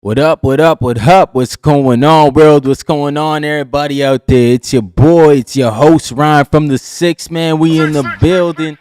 What up, what up, what up? What's going on, world? What's going on, everybody out there? It's your boy, it's your host, Ryan from the Six, man. We in the building,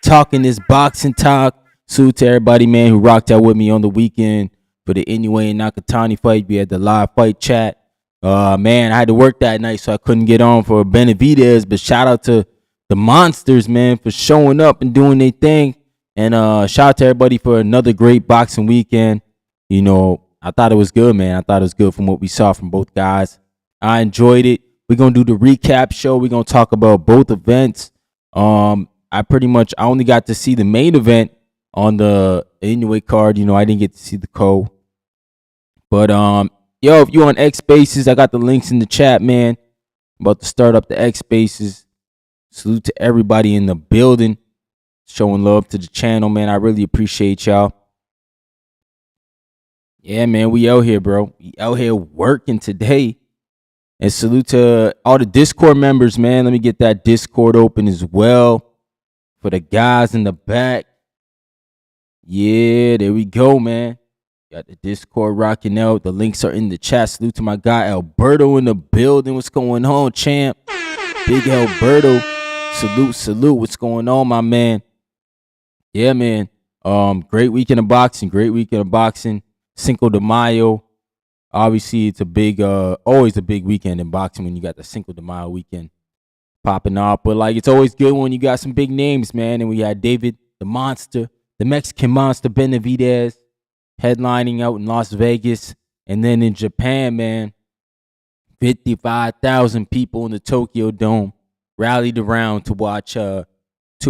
talking this boxing talk. Salute to everybody, man, who rocked out with me on the weekend for the Inoue and Nakatani fight. We had the live fight chat. Man, I had to work that night, so I couldn't get on for Benavidez, but shout out to the Monsters, man, for showing up and doing their thing. And shout out to everybody for another great boxing weekend. You know, I thought it was good, man. I thought it was good from what we saw from both guys. I enjoyed it. We're going to do the recap show. We're going to talk about both events. I only got to see the main event on the Inoue card. You know, I didn't get to see the co. But, yo, if you're on X Spaces, I got the links in the chat, man. I'm about to start up the X Spaces. Salute to everybody in the building. Showing love to the channel, man. I really appreciate y'all. Yeah, man, we out here, bro. We out here working today. And salute to all the Discord members, man. Let me get that Discord open as well for the guys in the back. Yeah, there we go, man. Got the Discord rocking out. The links are in the chat. Salute to my guy Alberto in the building. What's going on, champ? Big Alberto. Salute. What's going on, my man? Yeah, man. Great weekend of boxing. Cinco de Mayo. Obviously, it's always a big weekend in boxing when you got the Cinco de Mayo weekend popping off. But, like, it's always good when you got some big names, man. And we had David, the Monster, the Mexican Monster, Benavidez, headlining out in Las Vegas. And then in Japan, man, 55,000 people in the Tokyo Dome rallied around to watch two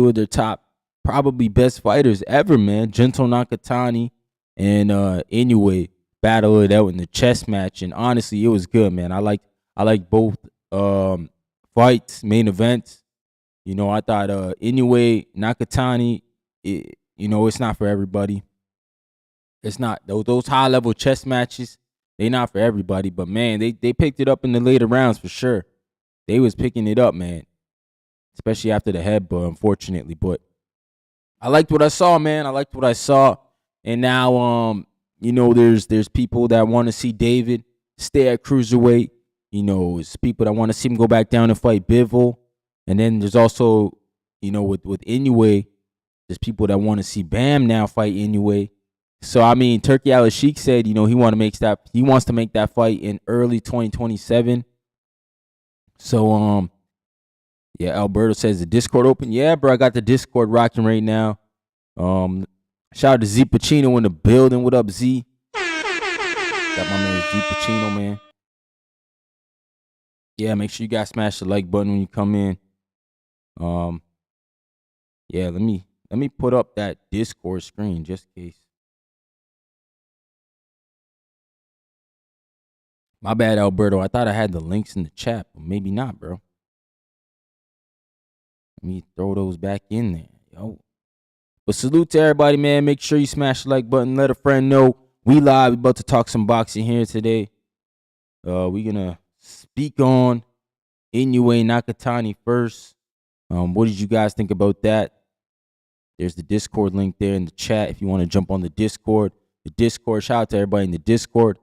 of their top, probably best fighters ever, man. Gentle Nakatani and Inoue battle it out in the chess match, and honestly, it was good, man. I like both fights, main events. You know, I thought Inoue, Nakatani, it's not for everybody. It's not those high level chess matches. They not for everybody, but man, they picked it up in the later rounds for sure. They was picking it up, man, especially after the headbutt, unfortunately. But I liked what I saw, man. And now, there's people that want to see David stay at cruiserweight. You know, it's people that want to see him go back down and fight Bivol. And then there's also, with Inoue, there's people that want to see Bam now fight Inoue. So, I mean, Turkey Al-Sheikh said, he wants to make that fight in early 2027. So, yeah, Alberto says the Discord open. Yeah, bro, I got the Discord rocking right now. Shout out to Z Pacino in the building. What up, Z? Got my man Z Pacino, man. Yeah, make sure you guys smash the like button when you come in. Yeah, let me put up that Discord screen just in case. My bad, Alberto. I thought I had the links in the chat, but maybe not, bro. Let me throw those back in there, yo. But salute to everybody, man. Make sure you smash the like button. Let a friend know we live. We about to talk some boxing here today. We're going to speak on Inoue Nakatani first. What did you guys think about that? There's the Discord link there in the chat if you want to jump on the Discord. Shout out to everybody in the Discord.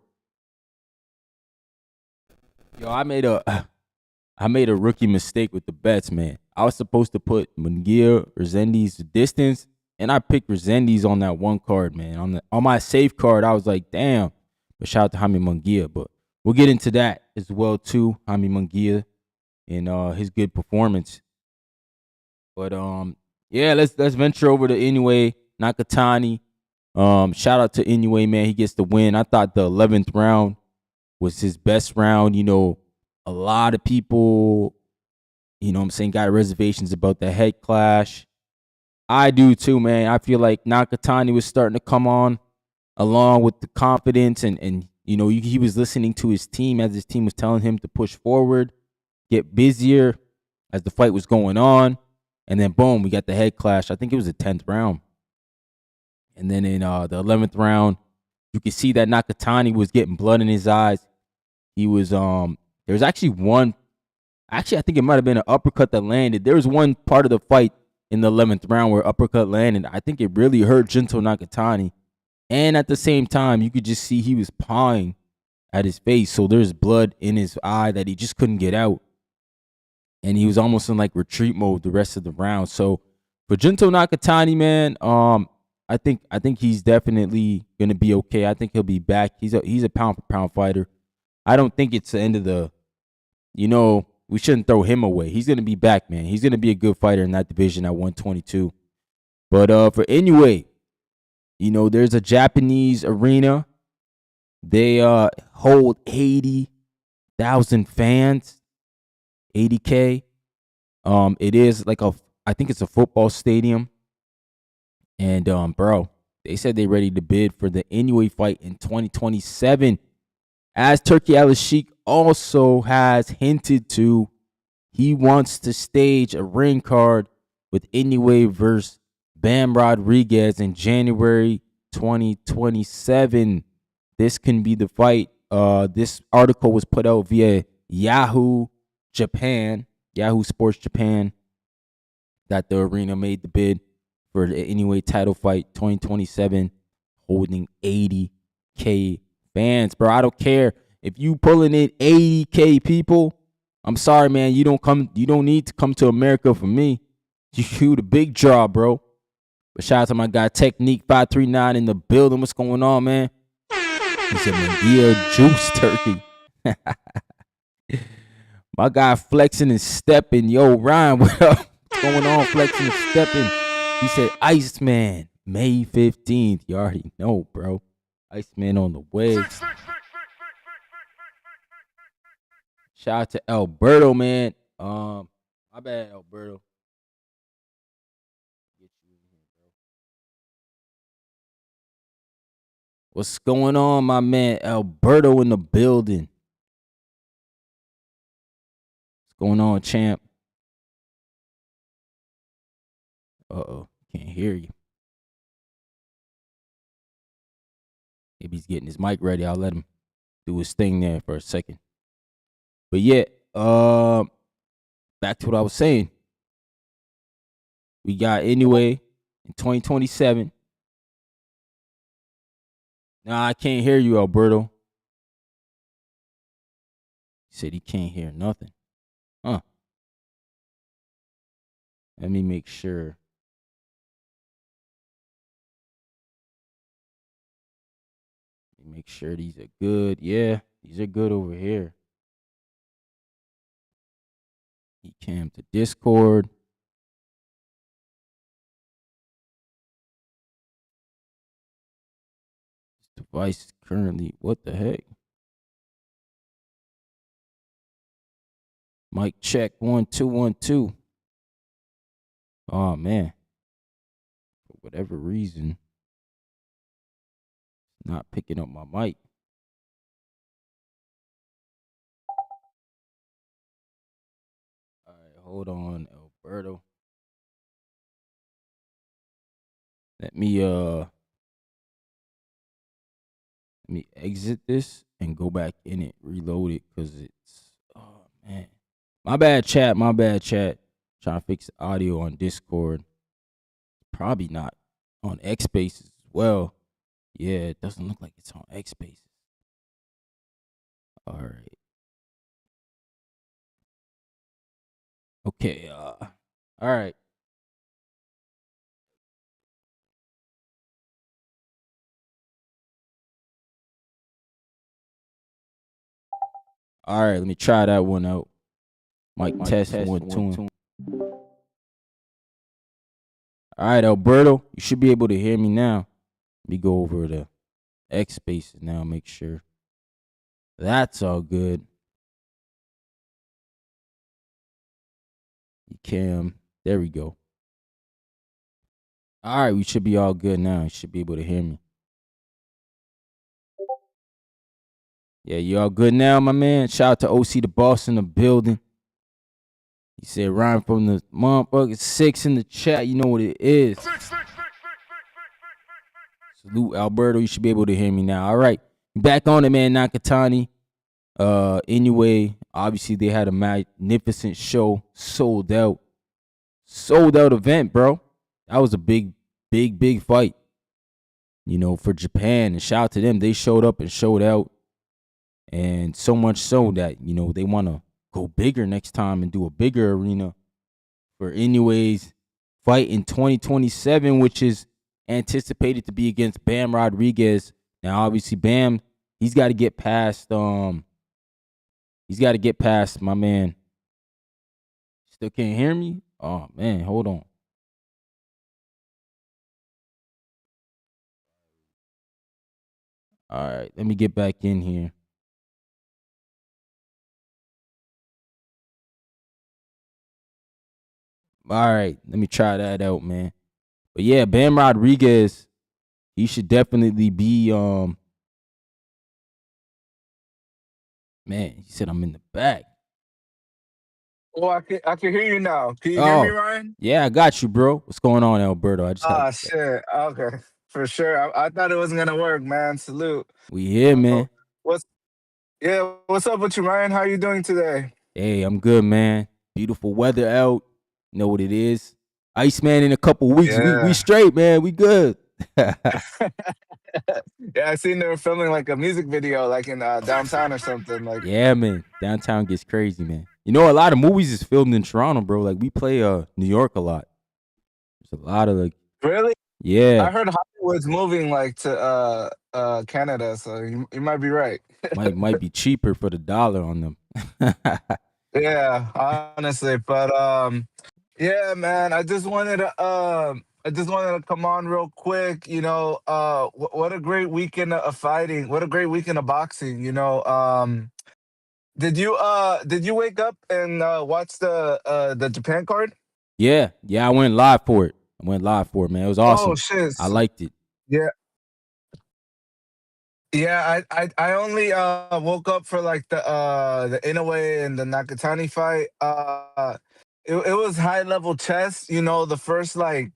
Yo, I made a rookie mistake with the bets, man. I was supposed to put Munguia or Zendi's distance, and I picked Resendiz on that one card, man. On my safe card, I was like, damn. But shout out to Jaime Munguia. But we'll get into that as well, too. Jaime Munguia and his good performance. But yeah, let's venture over to Inoue Nakatani. Shout out to Inoue, man. He gets the win. I thought the 11th round was his best round. A lot of people, got reservations about the head clash. I do too, man. I feel like Nakatani was starting to come on along with the confidence and he was listening to his team as his team was telling him to push forward, get busier as the fight was going on. And then, boom, we got the head clash. I think it was the 10th round. And then in the 11th round, you could see that Nakatani was getting blood in his eyes. He was, there was actually I think it might have been an uppercut that landed. There was one part of the fight in the 11th round where uppercut landed. I think it really hurt Gentle Nakatani. And at the same time, you could just see he was pawing at his face. So there's blood in his eye that he just couldn't get out. And he was almost in like retreat mode the rest of the round. So for Junto Nakatani, man, I think he's definitely gonna be okay. I think he'll be back. He's a pound for pound fighter. I don't think it's the end of the, we shouldn't throw him away. He's gonna be back, man. He's gonna be a good fighter in that division at 122. But for Inoue, there's a Japanese arena. They hold 80,000 fans, 80K. It is like I think it's a football stadium. And bro, they said they're ready to bid for the Inoue fight in 2027. As Turki Al-Sheikh also has hinted to, he wants to stage a ring card with Inoue versus Bam Rodriguez in January 2027. This can be the fight. This article was put out via Yahoo Sports Japan, that the arena made the bid for the Inoue title fight 2027, holding 80K fans. Bro, I don't care if you pulling in 80K people. I'm sorry, man. You don't need to come to America for me. You the big draw, bro. But shout out to my guy Technique 539 in the building. What's going on, man? He said, Mangia Juice Turkey. My guy flexing and stepping. Yo, Ryan, what up? What's going on, flexing and stepping? He said, Iceman, May 15th. You already know, bro. Iceman on the way. Shout out to Alberto, man. My bad, Alberto. What's going on, my man? Alberto in the building. What's going on, champ? Uh-oh, can't hear you. Maybe he's getting his mic ready. I'll let him do his thing there for a second. But yeah, back to what I was saying. We got Inoue in 2027. Nah, I can't hear you, Alberto. He said he can't hear nothing. Huh. Let me make sure. Make sure these are good. Yeah, these are good over here. He came to Discord. This device is currently, what the heck? Mic check 1 2 1 2. Oh man. For whatever reason, not picking up my mic. All right, hold on, Alberto. Let me exit this and go back in it, reload it, because it's, oh man. My bad, chat. Trying to fix the audio on Discord. Probably not on X Spaces as well. Yeah, it doesn't look like it's on X Spaces. All right. Okay. All right. All right. Let me try that one out. Mic test 1 2. All right, Alberto, you should be able to hear me now. Let me go over to X Spaces now, make sure that's all good. Cam, there we go. All right, we should be all good now. You should be able to hear me. Yeah, you all good now, my man? Shout out to OC the Boss in the building. He said, Ryan from the motherfucker 6 in the chat. You know what it is. Salute, Alberto. You should be able to hear me now. All right. Back on it, man. Nakatani. Inoue. Obviously, they had a magnificent show. Sold out event, bro. That was a big fight. for Japan. And shout out to them. They showed up and showed out. And so much so that, they want to go bigger next time and do a bigger arena for Inoue's fight in 2027, which is anticipated to be against Bam Rodriguez. Now, obviously, Bam, he's got to get past my man. Still can't hear me? Oh, man, hold on. All right, let me get back in here. All right, let me try that out, man. But yeah, Bam Rodriguez, he should definitely be man, he said I'm in the back. Oh, I can hear you now. Can you hear me, Ryan? Yeah, I got you, bro. What's going on, Alberto? I just shit. Okay. For sure. I thought it wasn't gonna work, man. Salute. We here, man. What's up with you, Ryan? How are you doing today? Hey, I'm good, man. Beautiful weather out. You know what it is. Iceman in a couple weeks. Yeah. We straight, man. We good. Yeah, I seen they were filming like a music video, like in downtown or something. Like, yeah, man. Downtown gets crazy, man. A lot of movies is filmed in Toronto, bro. Like we play New York a lot. There's a lot of like. Really? Yeah. I heard Hollywood's moving like to Canada, so you might be right. might be cheaper for the dollar on them. Yeah, honestly, but yeah, man. I just wanted to come on real quick. What a great weekend of fighting. What a great weekend of boxing. Did you wake up and watch the Japan card? Yeah, I went live for it. Man. It was awesome. Oh shit! I liked it. Yeah. Yeah, I only woke up for like the Inoue and the Nakatani fight. It was high level chess. The first I'm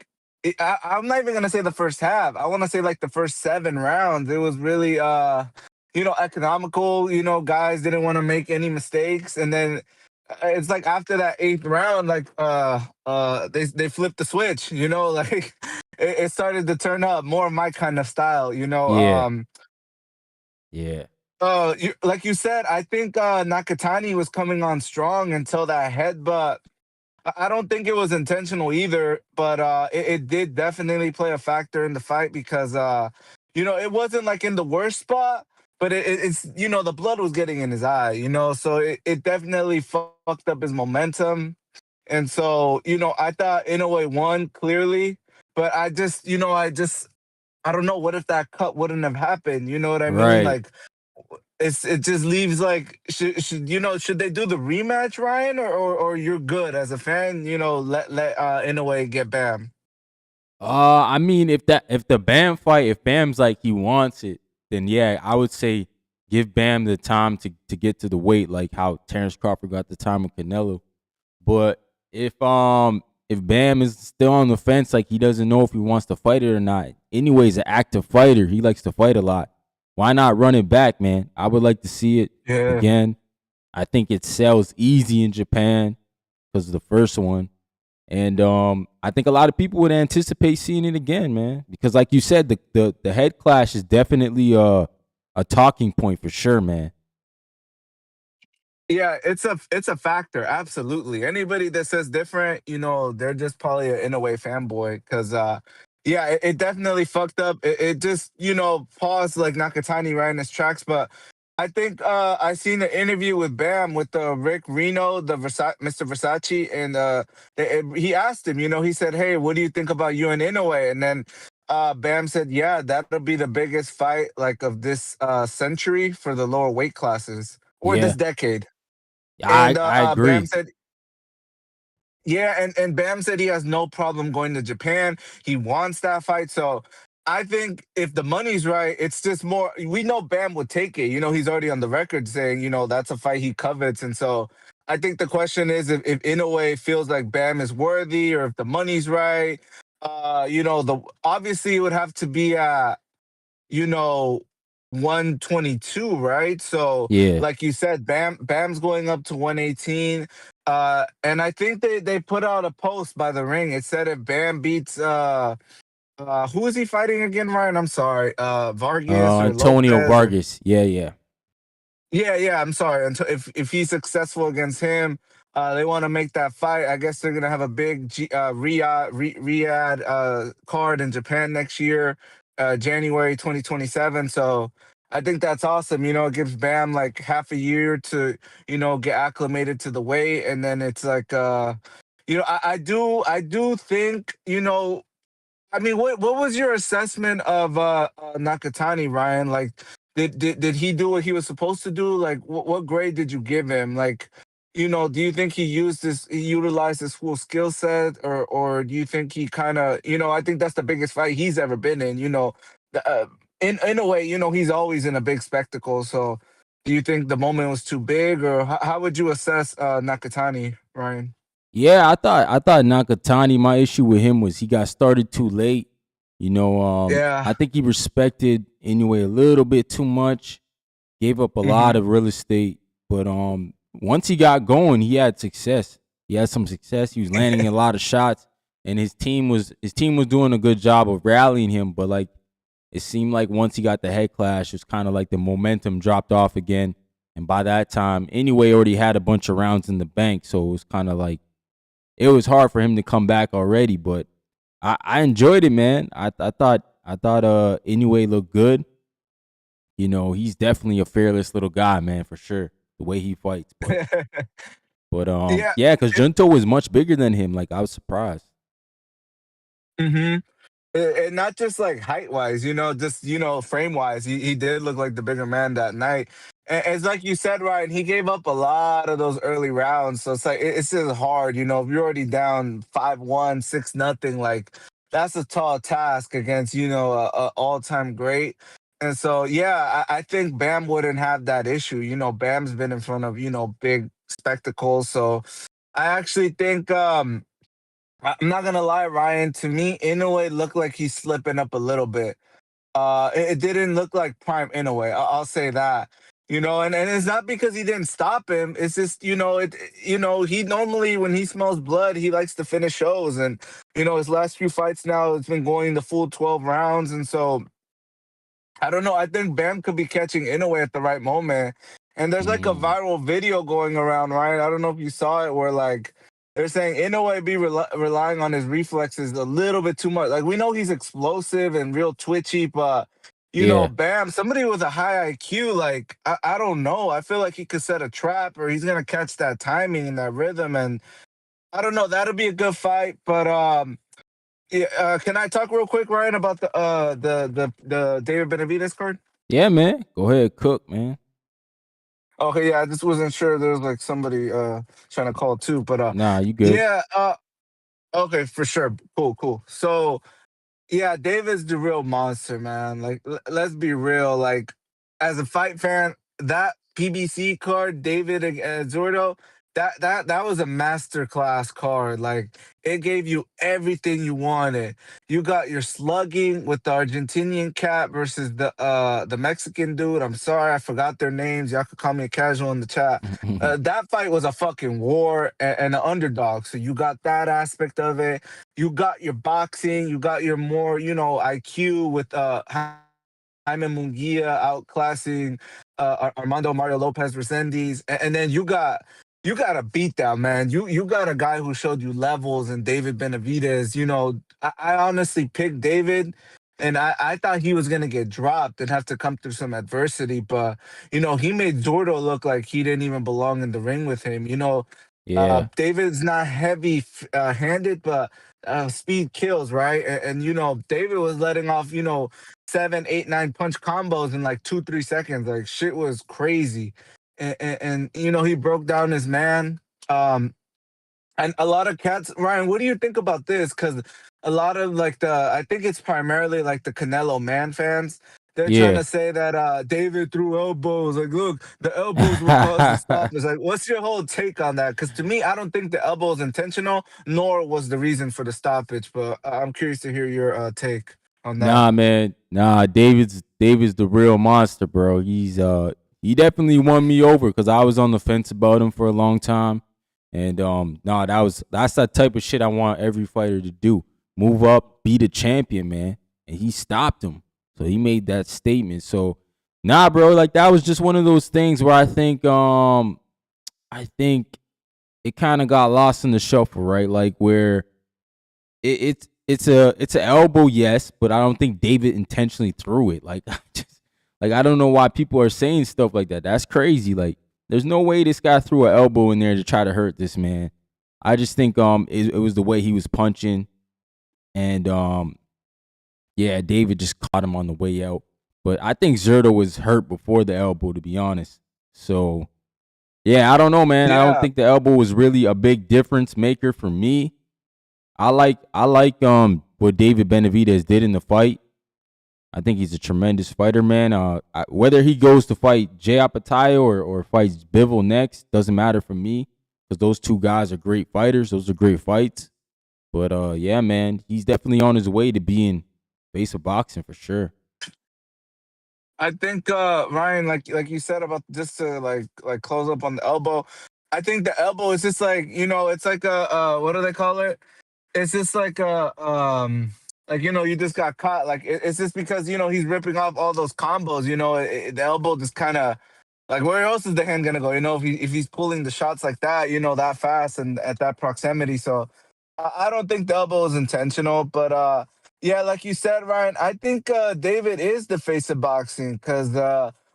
not even gonna say the first half. I want to say like the first 7 rounds. It was really economical. Guys didn't want to make any mistakes, and then it's like after that 8th round, like they flipped the switch. Like it started to turn up more of my kind of style. Yeah. Yeah. Like you said, I think Nakatani was coming on strong until that headbutt. I don't think it was intentional either, but it did definitely play a factor in the fight because it wasn't like in the worst spot, but it's the blood was getting in his eye, so it definitely fucked up his momentum. And so, I thought Inoue won clearly, but I don't know, what if that cut wouldn't have happened? You know what I mean? Like it just leaves like should they do the rematch, Ryan, or you're good as a fan? Let Inoue get Bam. I mean, if the Bam fight, if Bam's like he wants it, then yeah, I would say give Bam the time to get to the weight, like how Terrence Crawford got the time with Canelo. But if Bam is still on the fence, like he doesn't know if he wants to fight it or not. Anyways, an active fighter, he likes to fight a lot. Why not run it back, man? I would like to see it again. I think it sells easy in Japan because of the first one. And I think a lot of people would anticipate seeing it again, man. Because like you said, the head clash is definitely a talking point for sure, man. Yeah, it's a factor, absolutely. Anybody that says different, they're just probably an Inoue fanboy. Because yeah, it definitely fucked up. It just paused like Nakatani right in his tracks. But I think I seen an interview with Bam with Rick Reno, the Mr. Versace, and he asked him. He said, "Hey, what do you think about you and Inoue?" And then Bam said, "Yeah, that'll be the biggest fight like of this century for the lower weight classes or this decade." And I agree. Bam said, yeah, and Bam said he has no problem going to Japan. He wants that fight. So I think if the money's right, it's just more. We know Bam would take it. He's already on the record saying, that's a fight he covets. And so I think the question is if Inoue feels like Bam is worthy or if the money's right. Obviously it would have to be you know, 122, right? So, Yeah. like you said, Bam's going up to 118. And I think they put out a post by the ring. It said if Bam beats Who is he fighting again, Ryan? I'm sorry. Vargas or Antonio Lopez or Vargas. Yeah. yeah. I'm sorry. Until if he's successful against him, they want to make that fight. I guess they're gonna have a big Riyadh card in Japan next year, January 2027. So I think that's awesome. You know, it gives Bam like half a year to get acclimated to the weight, and then it's like I do think I mean, what was your assessment of Nakatani, Ryan? Like, did he do what he was supposed to do? Like, what grade did you give him? Like, do you think he utilized his full skill set, or do you think he kind of, I think that's the biggest fight he's ever been in. In a way, he's always in a big spectacle. So, do you think the moment was too big, or how would you assess Nakatani, Ryan? Yeah, I thought Nakatani, my issue with him was he got started too late. Yeah. I think he respected Inoue a little bit too much, gave up a lot Hmm. of real estate. But once he got going, he had success. He had some success. He was landing a lot of shots, and his team was doing a good job of rallying him. But like it seemed like once he got the head clash, it's kind of like the momentum dropped off again. And by that time, Inoue already had a bunch of rounds in the bank, so it was kind of like it was hard for him to come back already. But I enjoyed it, man. I thought Inoue looked good. He's definitely a fearless little guy, man, for sure. The way he fights, but Yeah. yeah, because Junto was much bigger than him. Like I was surprised. Hmm. And not just like height wise, just frame wise, he did look like the bigger man that night. And it's like you said, Ryan, he gave up a lot of those early rounds, so it's like it's just hard. If you're already down 5-1, 6-0, like that's a tall task against a all time great. And so yeah, I think Bam wouldn't have that issue. Bam's been in front of big spectacles, so I actually think I'm not gonna lie, Ryan. To me, Inoue looked like he's slipping up a little bit. It didn't look like prime Inoue. I'll say that. And it's not because he didn't stop him. It's just he normally when he smells blood, he likes to finish shows, and his last few fights now it's been going the full 12 rounds, and so I don't know. I think Bam could be catching Inoue at the right moment. And there's like a Mm, viral video going around, right? I don't know if you saw it, where like they're saying Inoue be relying on his reflexes a little bit too much. Like we know he's explosive and real twitchy, but yeah. Bam, somebody with a high IQ, like I don't know. I feel like he could set a trap, or he's gonna catch that timing and that rhythm. And I don't know. That'll be a good fight, but yeah, can I talk real quick, Ryan, about the David Benavidez card? Yeah, man. Go ahead, cook, man. Okay, yeah, I just wasn't sure there was like somebody trying to call too, but Nah, you good. yeah, okay, for sure. Cool, cool. So yeah, David's the real monster, man. Like, let's be real. Like, as a fight fan, that PBC card, David Zurdo, that was a masterclass card. Like, it gave you everything you wanted. You got your slugging with the Argentinian cat versus the Mexican dude. I'm sorry, I forgot their names. Y'all could call me a casual in the chat. That fight was a fucking war and an underdog. So you got that aspect of it. You got your boxing, you got your more, IQ with Jaime Munguia outclassing Armando Mario Lopez Resendiz, and then you got a beatdown, man. You got a guy who showed you levels, and David Benavidez. I honestly picked David, and I thought he was gonna get dropped and have to come through some adversity, but he made Zurdo look like he didn't even belong in the ring with him. Yeah. David's not heavy handed, but speed kills, right? And David was letting off, 7, 8, 9 punch combos in like 2, 3 seconds. Like shit was crazy. And he broke down his man. Um, and a lot of cats, Ryan, what do you think about this? Because a lot of like I think it's primarily like the Canelo Man fans. They're trying Yeah. to say that David threw elbows. Like, look, the elbows were caused to stop. It's like, what's your whole take on that? Because to me, I don't think the elbow is intentional, nor was the reason for the stoppage. But I'm curious to hear your take on that. Nah, man. Nah, David's the real monster, bro. He definitely won me over because I was on the fence about him for a long time. And nah, that's that type of shit I want every fighter to do. Move up, be the champion, man. and he stopped him. So he made that statement. So nah, bro, like that was just one of those things where I think it kind of got lost in the shuffle, right? Like where it's an elbow, yes, but I don't think David intentionally threw it. Like like I don't know why people are saying stuff like that. That's crazy. Like there's no way this guy threw an elbow in there to try to hurt this man. I just think it was the way he was punching, and yeah, David just caught him on the way out. But I think Zurdo was hurt before the elbow, to be honest. So yeah, I don't know, man. I don't Yeah, think the elbow was really a big difference maker for me. I like what David Benavidez did in the fight. I think he's a tremendous fighter, man. Whether he goes to fight Jay Apatayo or fights Bivol next doesn't matter for me because those two guys are great fighters. Those are great fights. But yeah, man, he's definitely on his way to being face of boxing for sure. I think Ryan, like you said about just to like close up on the elbow. I think the elbow is just like it's like a what do they call it? It's just like you just got caught. Like it's just because he's ripping off all those combos. The elbow just kind of like where else is the hand gonna go? If he's pulling the shots like that, that fast and at that proximity. So I don't think the elbow is intentional, but yeah, like you said, Ryan, I think David is the face of boxing because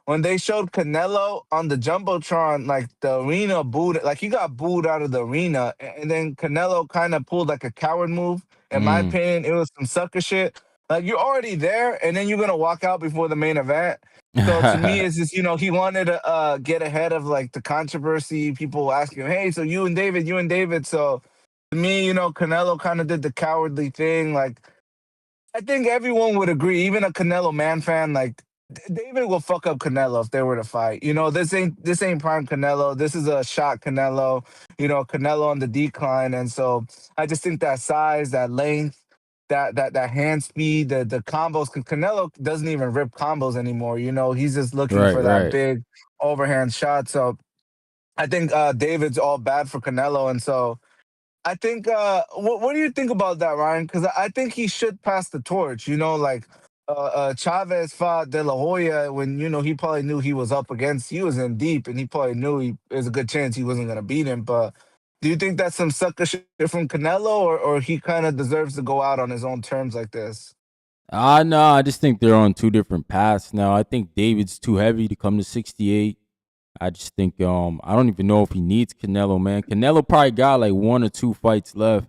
when they showed Canelo on the jumbotron, like the arena booed, like he got booed out of the arena, and then Canelo kind of pulled like a coward move. In my Mm. opinion, it was some sucker shit. Like you're already there, and then you're gonna walk out before the main event. So to me, it's just he wanted to get ahead of like the controversy. People asking him, "Hey, so you and David, you and David." So to me, Canelo kind of did the cowardly thing. Like I think everyone would agree, even a Canelo man fan, like David will fuck up Canelo if they were to fight. This ain't prime Canelo. This is a shot Canelo. Canelo on the decline, and so I just think that size, that length, that hand speed, the combos. 'Cause Canelo doesn't even rip combos anymore. He's just looking Right, for that right. big overhand shot. So I think David's all bad for Canelo, and so I think. What do you think about that, Ryan? Because I think he should pass the torch. Like Chavez fought De La Hoya when he probably knew he was up against. He was in deep, and he probably knew there's a good chance he wasn't gonna beat him. But do you think that's some sucker shit from Canelo, or he kind of deserves to go out on his own terms like this? No, I just think they're on two different paths now. I think David's too heavy to come to 68. I just think I don't even know if he needs Canelo, man. Canelo probably got like one or two fights left.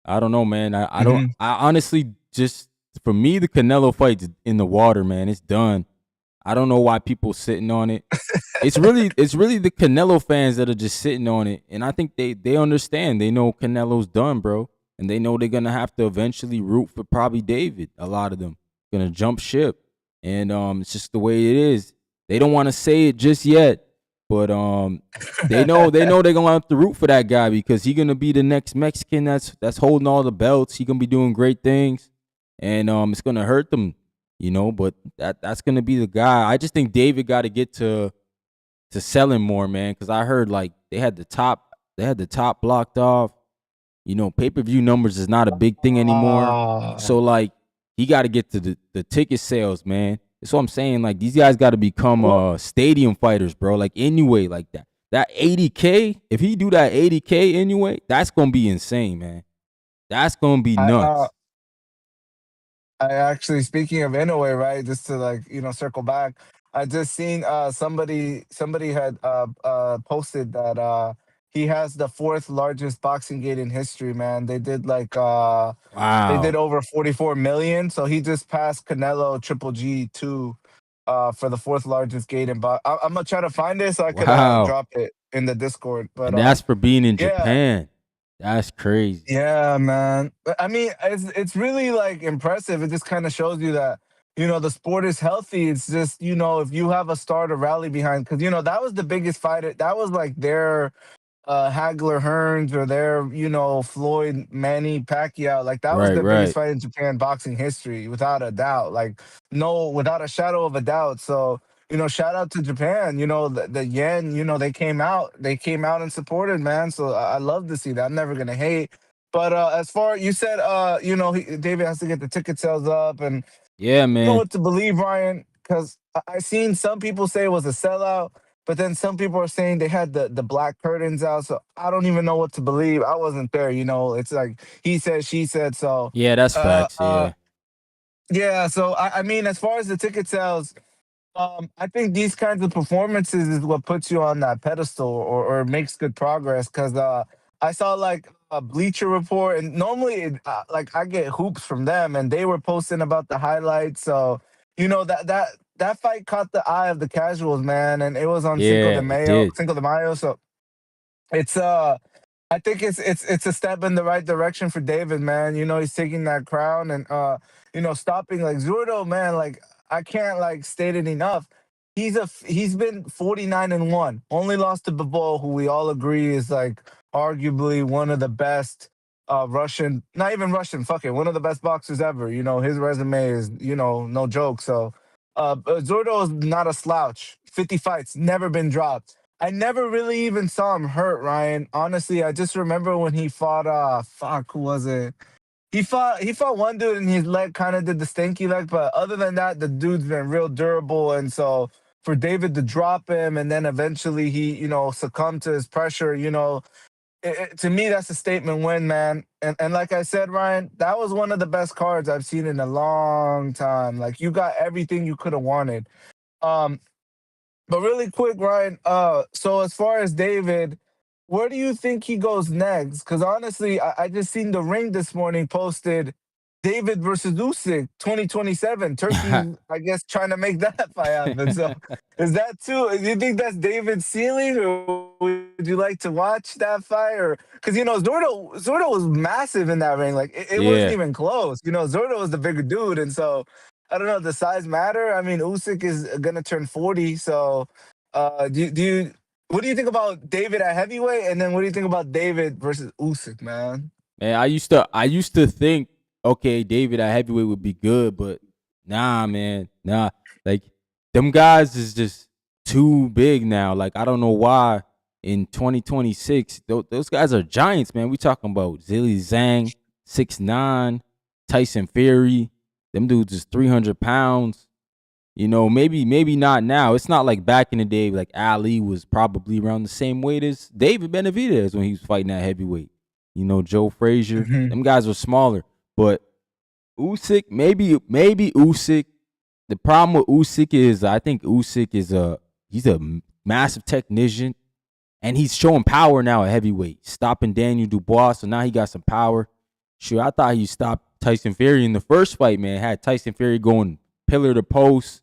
I don't know, man. I don't Hmm. I honestly just for me the Canelo fight's in the water, man. It's done. I don't know why people sitting on it. It's really the Canelo fans that are just sitting on it. And I think they understand. They know Canelo's done, bro. And they know they're gonna have to eventually root for probably David. A lot of them gonna jump ship. And it's just the way it is. They don't want to say it just yet, but they know they're gonna have to root for that guy because he's gonna be the next Mexican that's holding all the belts. He's gonna be doing great things, and it's gonna hurt them, But that's gonna be the guy. I just think David got to get to selling more, man, because I heard like they had the top blocked off. Pay-per-view numbers is not a big thing anymore. Oh, So like he got to get to the ticket sales, man. That's what I'm saying. Like these guys got to become well, stadium fighters, bro. Like anyway, like that. That 80K, if he do that 80K anyway, that's gonna be insane, man. That's gonna be I nuts. I actually, speaking of Inoue, right? Just to like circle back, I just seen somebody had posted that he has the fourth largest boxing gate in history. Man, they did Wow. over 44 million, so he just passed Canelo Triple G2 for the fourth largest gate in box. I'm gonna try to find it so I could Wow. drop it in the Discord. But And that's for being in yeah, Japan. That's crazy. yeah, man. I mean, it's really like impressive. It just kind of shows you that the sport is healthy. It's just if you have a star to rally behind, because that was the biggest fight. That was like their Hagler Hearns or their Floyd Manny Pacquiao. Like that was Right, their biggest right. fight in Japan boxing history, without a doubt. Like no, without a shadow of a doubt. So shout out to Japan. The yen. They came out and supported, man. So I love to see that. I'm never gonna hate. But as far you said, David has to get the ticket sales up, and Yeah, I don't know man. what to believe, Ryan, because I seen some people say it was a sellout, but then some people are saying they had the black curtains out. So I don't even know what to believe. I wasn't there, It's like he said, she said. So, Yeah, that's uh, facts. uh, Yeah. yeah. So I mean, as far as the ticket sales, I think these kinds of performances is what puts you on that pedestal or makes good progress. Because I saw like a Bleacher Report, and normally like I get hoops from them, and they were posting about the highlights. So that fight caught the eye of the casuals, man, and it was on Yeah, it did. Cinco de Mayo. So it's I think it's a step in the right direction for David, man. He's taking that crown and stopping like Zurdo, man. Like I can't like state it enough. He's been 49-1. Only lost to Bivol, who we all agree is like arguably one of the best Russian, not even Russian, fuck it, one of the best boxers ever. His resume is, no joke. So Zurdo is not a slouch. 50 fights, never been dropped. I never really even saw him hurt, Ryan. Honestly, I just remember when he fought fuck, who was it? He fought one dude and his leg kind of did the stinky leg, but other than that, the dude's been real durable. And so for David to drop him and then eventually he, succumbed to his pressure, to me that's a statement win, man. And like I said, Ryan, that was one of the best cards I've seen in a long time. Like you got everything you could have wanted. Um, but really quick, Ryan. So as far as David, where do you think he goes next? Because honestly, I just seen the ring this morning posted David versus Usyk 2027. Turkey, I guess, trying to make that fight happen. So is that too? Do you think that's David's ceiling, or would you like to watch that fight? Or because Zurdo was massive in that ring, like it wasn't Yeah. even close. Zurdo was the bigger dude, and so I don't know. Does size matter? I mean, Usyk is gonna turn 40, so what do you think about David at heavyweight, and then what do you think about David versus Usyk, man? Man, I used to think, okay, David at heavyweight would be good, but nah, man, nah. Like them guys is just too big now. Like I don't know why in 2026 those guys are giants, man. We talking about Zilly Zhang, 6'9", Tyson Fury. Them dudes is 300 pounds. Maybe not now. It's not like back in the day, like Ali was probably around the same weight as David Benavidez when he was fighting at heavyweight. Joe Frazier. Mhm. Them guys were smaller. But Usyk, maybe Usyk. The problem with Usyk is I think Usyk is he's a massive technician, and he's showing power now at heavyweight, stopping Daniel Dubois. So now he got some power. Sure, I thought he stopped Tyson Fury in the first fight, man. Had Tyson Fury going pillar to post.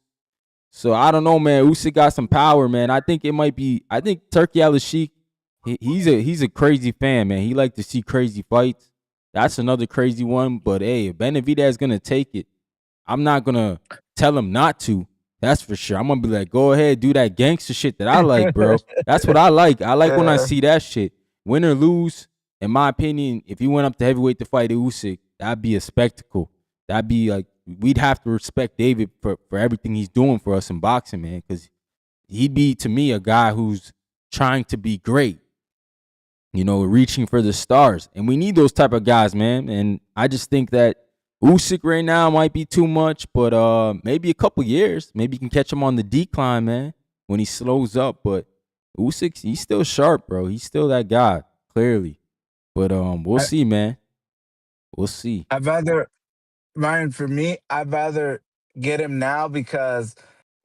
So I don't know, man. Usyk got some power, man. I think it might be. I think Turkey Al Sheik, he's a crazy fan, man. He like to see crazy fights. That's another crazy one. But hey, if Benavidez is gonna take it, I'm not gonna tell him not to. That's for sure. I'm gonna be like, go ahead, do that gangster shit that I like, bro. That's what I like. I like when I Yeah. see that shit. Win or lose, in my opinion, if he went up to heavyweight to fight Usyk, that'd be a spectacle. That'd be like we'd have to respect David for everything he's doing for us in boxing, man. Because he'd be to me a guy who's trying to be great. Reaching for the stars, and we need those type of guys, man. And I just think that Usyk right now might be too much, but maybe a couple years, maybe you can catch him on the decline, man, when he slows up. But Usyk, he's still sharp, bro. He's still that guy, clearly. But we'll I, see, man. We'll see. I'd rather Ryan, for me, I'd rather get him now because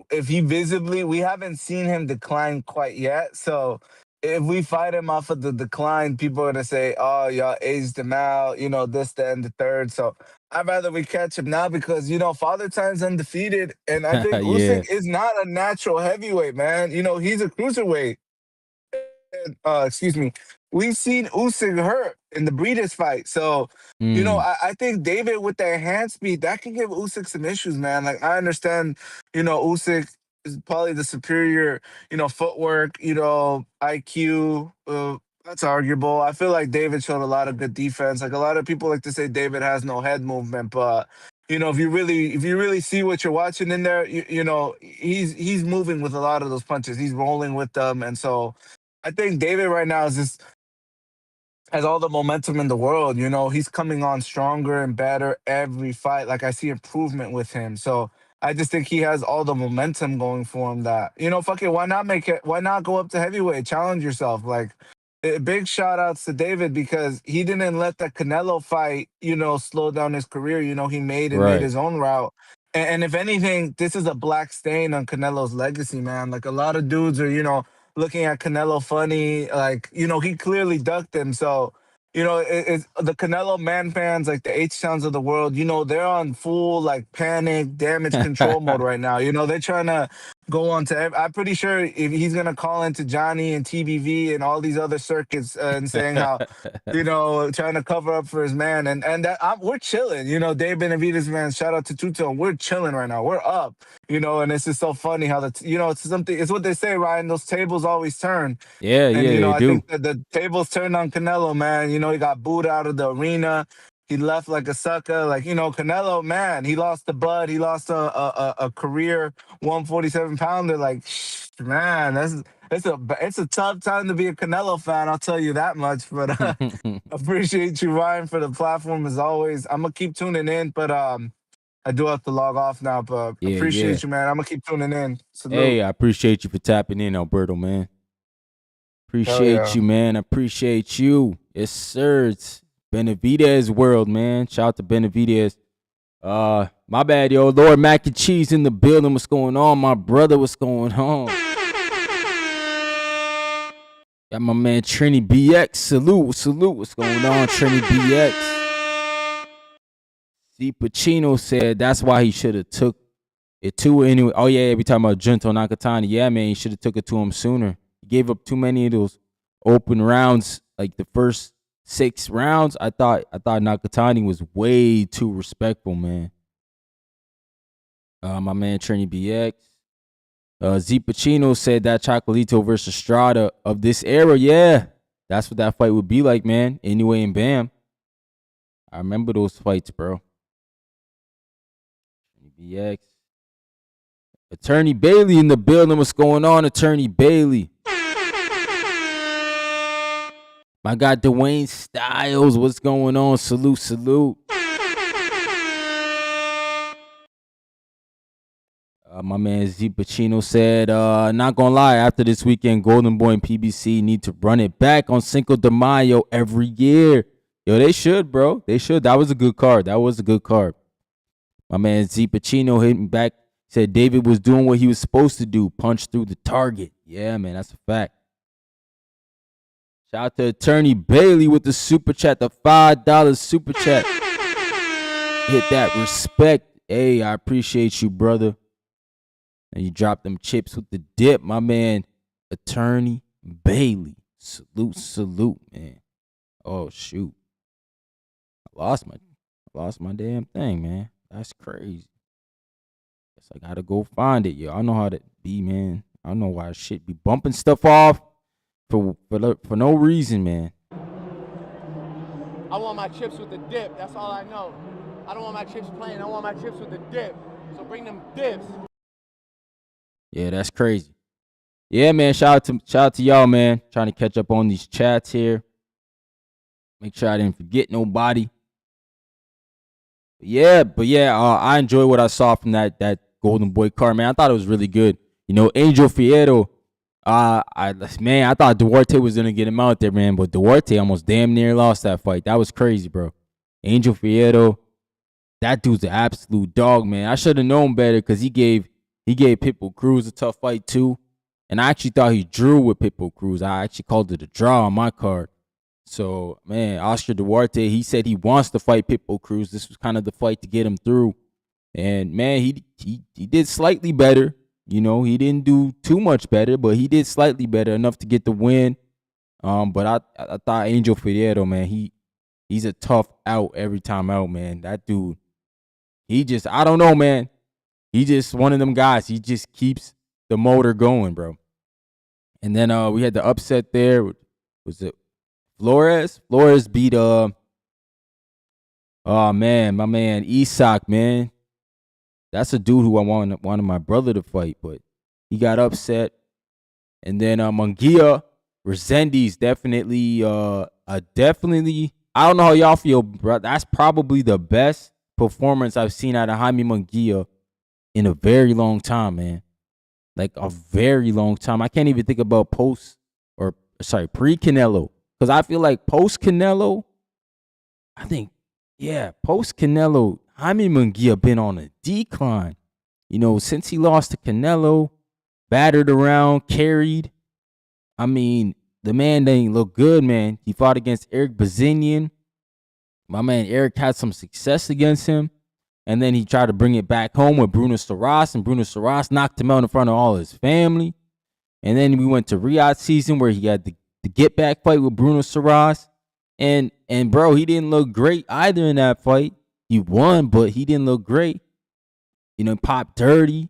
if he visibly, we haven't seen him decline quite yet. So if we fight him off of the decline, people are gonna say, "Oh, y'all aged him out," this, that, and the third. So I'd rather we catch him now because Father Time's undefeated, and I think Yeah. Usyk is not a natural heavyweight, man. He's a cruiserweight. Excuse me, we've seen Usyk hurt in the Breeders' fight. So, Mm. I think David with that hand speed, that can give Usyk some issues, man. Like I understand, Usyk is probably the superior, footwork, IQ. That's arguable. I feel like David showed a lot of good defense. Like a lot of people like to say David has no head movement, but if you really see what you're watching in there, he's moving with a lot of those punches. He's rolling with them, and so I think David right now is just has all the momentum in the world. You know, he's coming on stronger and better every fight. Like, I see improvement with him. So I just think he has all the momentum going for him that, you know, fuck it, why not make it? Why not go up to heavyweight? Challenge yourself. Like, big shout outs to David because he didn't let the Canelo fight, you know, slow down his career. You know, he made Right. his own route. And if anything, this is a black stain on Canelo's legacy, man. Like, a lot of dudes are, you know, looking at Canelo funny. Like, you know, he clearly ducked him. So, you know, it's the Canelo man fans, like the H-Towns of the world, you know, they're on full, like, panic, damage control mode right now. You know, they're trying to go on to, I'm pretty sure if he's going to call into Johnny and TBV and all these other circuits and saying how, you know, trying to cover up for his man. And that we're chilling, you know, David Benavidez, man, shout out to Two-Tone. We're chilling right now. We're up, you know, and it's just so funny how you know, it's something, it's what they say, Ryan, those tables always turn. Yeah, And, yeah, you know, they I do. think that the tables turned on Canelo, man. You know, he got booed out of the arena. He left like a sucker. Like, you know, Canelo, man, he lost the bud. He lost a career 147 pounder. Like, man, it's a tough time to be a Canelo fan. I'll tell you that much. But appreciate you, Ryan, for the platform as always. I'm gonna keep tuning in, but I do have to log off now. But Yeah, yeah. appreciate you, man. I'm gonna keep tuning in. Salute. Hey, I appreciate you for tapping in, Alberto, man. Hell Appreciate yeah. you, man. Appreciate you. Yes, sir. It's Benavidez world, man. Shout out to Benavidez. My bad, yo. Lord Mac and Cheese in the building. What's going on, my brother? What's going on? Got my man Trini BX. Salute, salute. What's going on, Trini BX? C. Pacino said that's why he should have took it to anyway. Oh yeah, we talking about Junto Nakatani. Yeah, man, he should have took it to him sooner. He gave up too many of those open rounds, like the first 6 rounds. I thought Nakatani was way too respectful, man. My man Trini BX. Z Pacino said that Chocolito versus Strada of this era. Yeah, that's what that fight would be like, man. Anyway, and bam. I remember those fights, bro. BX. Attorney Bailey in the building. What's going on, Attorney Bailey? My guy Dwayne Styles. What's going on? Salute, salute. My man Z Pacino said, not gonna lie, after this weekend, Golden Boy and PBC need to run it back on Cinco de Mayo every year. Yo, they should, bro. They should. That was a good card. My man Z Pacino hit me back. Said David was doing what he was supposed to do. Punch through the target. Yeah, man, that's a fact. Shout out to Attorney Bailey with the super chat, the $5 super chat. Hit that respect. Hey, I appreciate you, brother. And you dropped them chips with the dip, my man, Attorney Bailey. Salute, salute, man. Oh shoot, I lost my damn thing, man. That's crazy. Guess I gotta go find it, yo. I know how to be, man. I don't know why shit be bumping stuff off for no reason, man. I want my chips with the dip. That's all I know. I don't want my chips plain. I want my chips with the dip. So bring them dips. Yeah, that's crazy. Yeah, man. Shout out to y'all, man. Trying to catch up on these chats here. Make sure I didn't forget nobody. But yeah, I enjoy what I saw from that Golden Boy card, man. I thought it was really good. You know, Angel Fierro. I thought Duarte was gonna get him out there, man. But Duarte almost damn near lost that fight. That was crazy, bro. Angel Fierro, that dude's an absolute dog, man. I should have known better because he gave Pitbull Cruz a tough fight too. And I actually thought he drew with Pitbull Cruz. I actually called it a draw on my card. So, man, Oscar Duarte, he said he wants to fight Pitbull Cruz. This was kind of the fight to get him through. And, man, he did slightly better. You know, he didn't do too much better, but he did slightly better, enough to get the win. But I thought Angel Fierro, man, he's a tough out every time out, man. That dude, I don't know, man. He just one of them guys. He just keeps the motor going, bro. And then we had the upset there. Was it Flores? Flores beat my man Isak, man. That's a dude who I wanted my brother to fight, but he got upset. And then Munguia, Resendiz, definitely a definitely. I don't know how y'all feel, bro. That's probably the best performance I've seen out of Jaime Munguia in a very long time, man. Like a very long time. I can't even think about pre-Canelo. Because I feel like post-Canelo, post-Canelo, Jaime Munguia been on a decline. Since he lost to Canelo, battered around, carried. I mean, the man didn't look good, man. He fought against Eric Bazinian. My man Eric had some success against him. And then he tried to bring it back home with Bruno Saras. And Bruno Saras knocked him out in front of all his family. And then we went to Riyadh season where he had the get-back fight with Bruno Saras. And bro, he didn't look great either in that fight. He won, but he didn't look great. Popped dirty.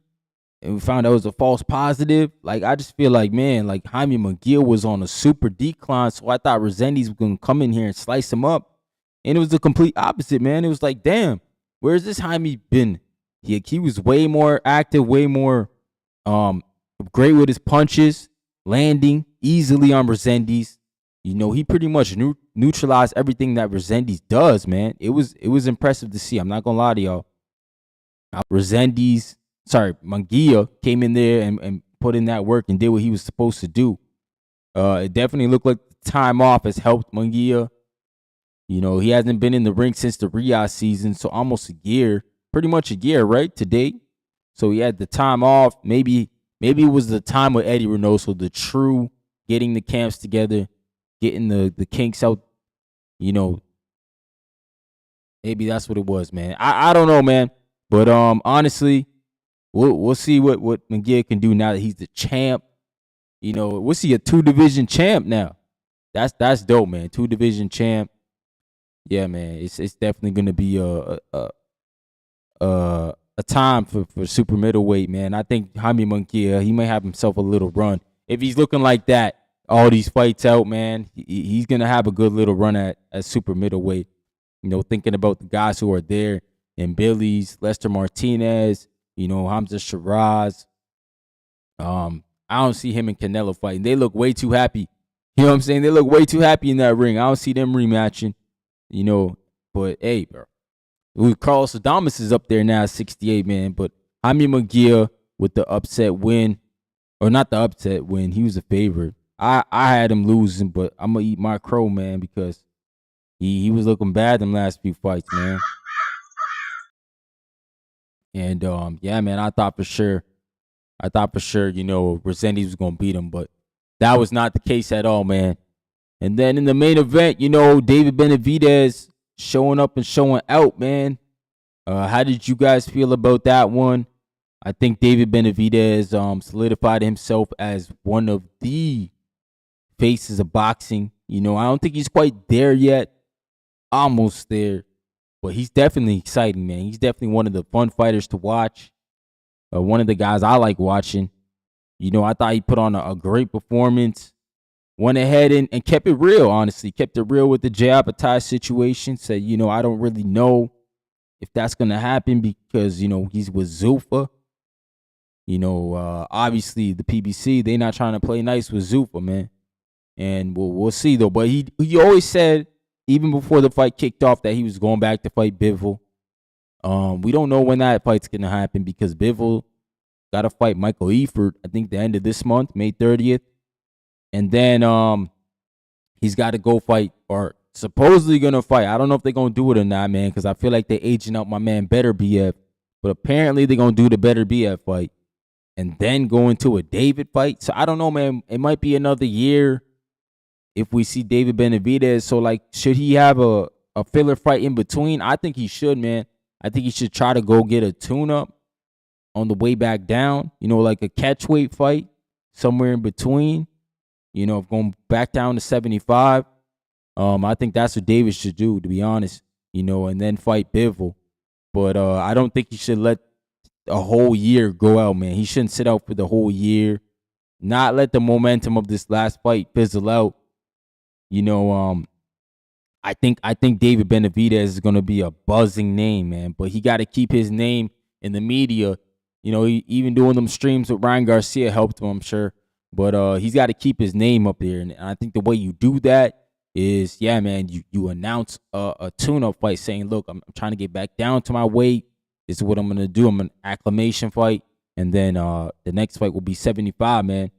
And we found out it was a false positive. Like, I just feel like, man, like Jaime Munguia was on a super decline. So I thought Resendiz was going to come in here and slice him up. And it was the complete opposite, man. It was like, damn, where's this Jaime been? He was way more active, way more great with his punches, landing easily on Resendiz. He pretty much neutralized everything that Resendiz does, man. It was impressive to see. I'm not going to lie to y'all. Munguia came in there and put in that work and did what he was supposed to do. It definitely looked like the time off has helped Munguia. He hasn't been in the ring since the Riyadh season, so almost a year, pretty much a year, right, to date. So he had the time off. Maybe it was the time with Eddie Reynoso, the true getting the camps together, getting the kinks out. Maybe that's what it was, man. I don't know, man. But honestly, we'll see what Munguia can do now that he's the champ. We'll see a 2-division champ now. That's dope, man. 2-division champ. Yeah, man. It's definitely gonna be a time for super middleweight, man. I think Jaime Munguia, he may have himself a little run. If he's looking like that, all these fights out, man, he's gonna have a good little run at super middleweight. Thinking about the guys who are there. And Bulllies, Lester Martinez, Hamza Shiraz. I don't see him and Canelo fighting. They look way too happy. You know what I'm saying? They look way too happy in that ring. I don't see them rematching. But hey, bro. Carlos Adames is up there now at 68, man. But Jaime Munguia with the upset win. Or not the upset win. He was a favorite. I had him losing, but I'm going to eat my crow, man, because he was looking bad them last few fights, man. And yeah, man, I thought for sure, Resendiz was gonna beat him, but that was not the case at all, man. And then in the main event, David Benavidez showing up and showing out, man. How did you guys feel about that one? I think David Benavidez solidified himself as one of the faces of boxing. I don't think he's quite there yet. Almost there. But he's definitely exciting, man. He's definitely one of the fun fighters to watch. One of the guys I like watching. I thought he put on a great performance. Went ahead and kept it real, honestly. Kept it real with the Jay Apatow situation. Said, I don't really know if that's going to happen because, he's with Zuffa. Obviously, the PBC, they're not trying to play nice with Zuffa, man. And we'll see, though. But he always said, even before the fight kicked off, that he was going back to fight Bivol. We don't know when that fight's going to happen because Bivol got to fight Michael Eifert, I think the end of this month, May 30th. And then he's got to go fight, or supposedly going to fight. I don't know if they're going to do it or not, man, because I feel like they're aging out my man Better BF. But apparently they're going to do the Better BF fight and then go into a David fight. So I don't know, man. It might be another year if we see David Benavidez. So, like, should he have a filler fight in between? I think he should, man. I think he should try to go get a tune-up on the way back down. Like a catchweight fight somewhere in between. Going back down to 75. I think that's what David should do, to be honest. And then fight Bivol. But I don't think he should let a whole year go out, man. He shouldn't sit out for the whole year. Not let the momentum of this last fight fizzle out. I think David Benavidez is going to be a buzzing name, man. But he got to keep his name in the media. Even doing them streams with Ryan Garcia helped him, I'm sure. But he's got to keep his name up there. And I think the way you do that is, yeah, man, you announce a tune-up fight saying, look, I'm trying to get back down to my weight. This is what I'm gonna do. I'm an acclimation fight, and then the next fight will be 75, man.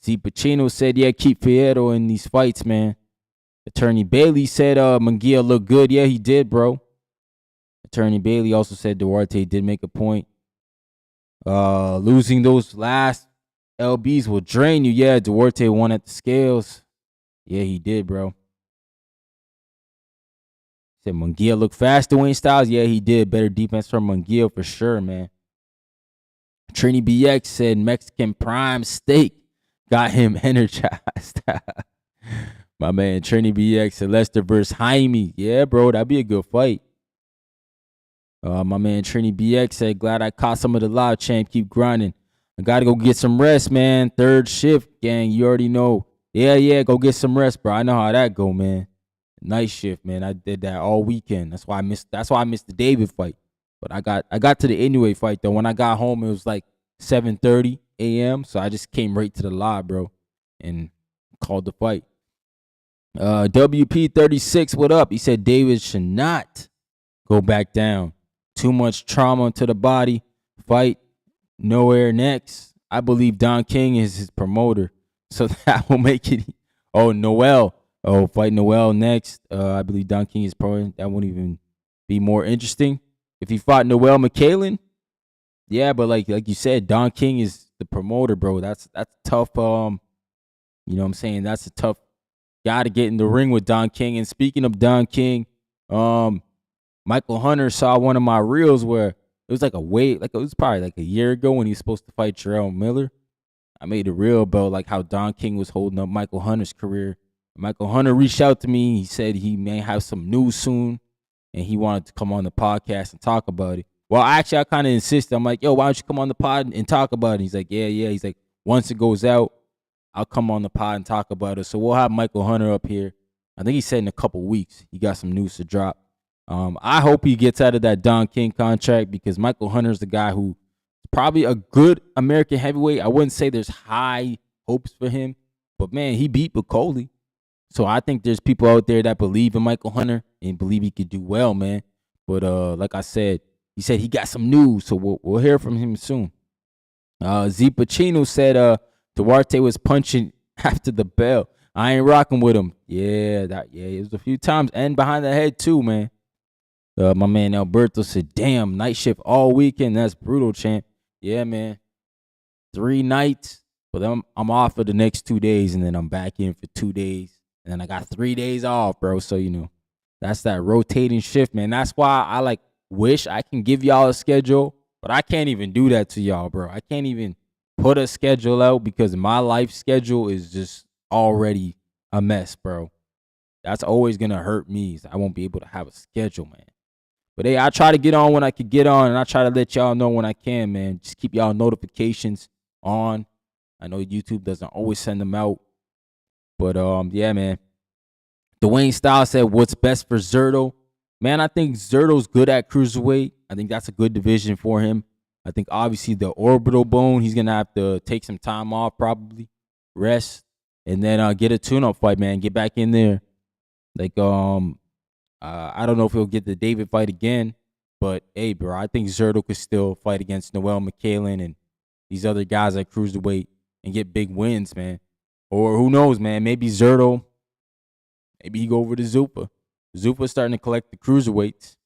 Z Pacino said, yeah, keep Fierro in these fights, man. Attorney Bailey said Munguia looked good. Yeah, he did, bro. Attorney Bailey also said Duarte did make a point. Losing those last LBs will drain you. Yeah, Duarte won at the scales. Yeah, he did, bro. Said Munguia looked fast, Dwayne Styles. Yeah, he did. Better defense from Munguia for sure, man. Trini BX said Mexican prime steak got him energized. My man Trini BX said Lester versus Jaime. Yeah, bro, that'd be a good fight. My man Trini BX said, glad I caught some of the live, champ. Keep grinding. I gotta go get some rest, man. Third shift, gang. You already know. Yeah, go get some rest, bro. I know how that go, man. Night shift, man. I did that all weekend. That's why I missed the David fight. But I got to the Inoue fight though. When I got home, it was like 7:30 a.m. So I just came right to the live, bro, and called the fight. WP36, what up? He said David should not go back down. Too much trauma to the body. Fight nowhere next. I believe Don King is his promoter, so that will make it. Oh, Noel. Oh, fight Noel next. I believe Don King is promoter. That won't even be more interesting if he fought Noel McKaylen. Yeah, but like you said, Don King is the promoter, bro. That's tough. You know what I'm saying? That's a tough guy to get in the ring with Don King. And speaking of Don King, Michael Hunter saw one of my reels where it was like it was probably like a year ago when he was supposed to fight Jarrell Miller. I made a reel about like how Don King was holding up Michael Hunter's career. Michael Hunter reached out to me. He said he may have some news soon, and he wanted to come on the podcast and talk about it. Well, actually, I kind of insisted. I'm like, yo, why don't you come on the pod and talk about it? He's like, yeah. He's like, once it goes out, I'll come on the pod and talk about it. So we'll have Michael Hunter up here. I think he said in a couple weeks he got some news to drop. I hope he gets out of that Don King contract because Michael Hunter's the guy who is probably a good American heavyweight. I wouldn't say there's high hopes for him, but man, he beat Bacoli. So I think there's people out there that believe in Michael Hunter and believe he could do well, man. But like I said, he said he got some news, so we'll hear from him soon. Z Pacino said Duarte was punching after the bell. I ain't rocking with him. Yeah, it was a few times and behind the head too, man. My man Alberto said, damn, night shift all weekend. That's brutal, champ. Yeah, man. 3 nights, but then I'm off for the next 2 days, and then I'm back in for 2 days. And then I got 3 days off, bro. So, you know, that's that rotating shift, man. That's why I wish I can give y'all a schedule, but I can't even do that to y'all, bro. I can't even put a schedule out because my life schedule is just already a mess, bro. That's always going to hurt me. I won't be able to have a schedule, man. But hey, I try to get on when I can get on, and I try to let y'all know when I can, man. Just keep y'all notifications on. I know YouTube doesn't always send them out. But yeah, man. Dwayne Styles said, what's best for Zurdo? Man, I think Zurdo's good at cruiserweight. I think that's a good division for him. I think obviously the orbital bone, he's gonna have to take some time off, probably rest, and then get a tune-up fight, man. Get back in there. I don't know if he'll get the David fight again, but hey, bro, I think Zurdo could still fight against Noel McKaylen and these other guys at cruiserweight and get big wins, man. Or who knows, man? Maybe Zurdo, maybe he go over to Zupa. Zupa's starting to collect the cruiserweights.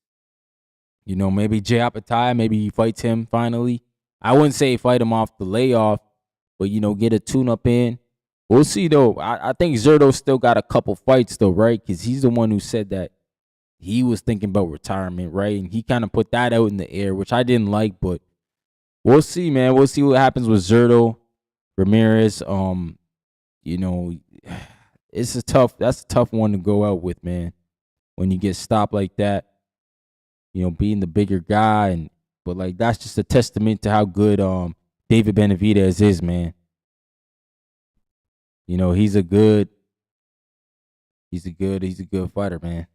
You know, maybe Jay Apatow, maybe he fights him finally. I wouldn't say fight him off the layoff, but, you know, get a tune-up in. We'll see, though. I think Zurdo still got a couple fights, though, right? Because he's the one who said that he was thinking about retirement, right? And he kind of put that out in the air, which I didn't like, but we'll see, man. We'll see what happens with Zurdo Ramirez. You know, that's a tough one to go out with, man. When you get stopped like that, you know, being the bigger guy, but like that's just a testament to how good David Benavidez is, man. You know, he's a good fighter, man.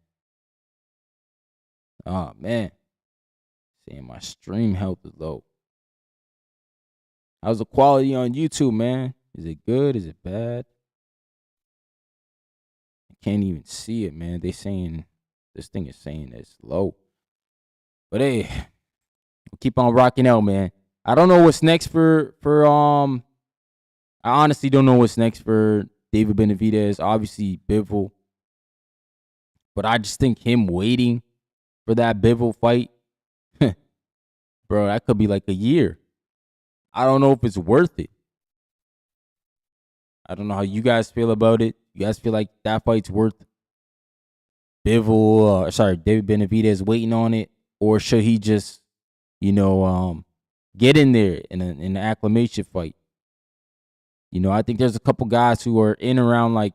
Oh man. Saying my stream health is low. How's the quality on YouTube, man? Is it good? Is it bad? can't even see it, man. They saying this thing is saying it's low. But hey, we'll keep on rocking out, man. I don't know what's next for I honestly don't know what's next for David Benavidez. Obviously Bivol. But I just think him waiting for that Bivol fight, bro, that could be like a year. I don't know if it's worth it. I don't know how you guys feel about it. You guys feel like that fight's worth David Benavidez waiting on it? Or should he just, get in there in an acclimation fight? I think there's a couple guys who are in around like,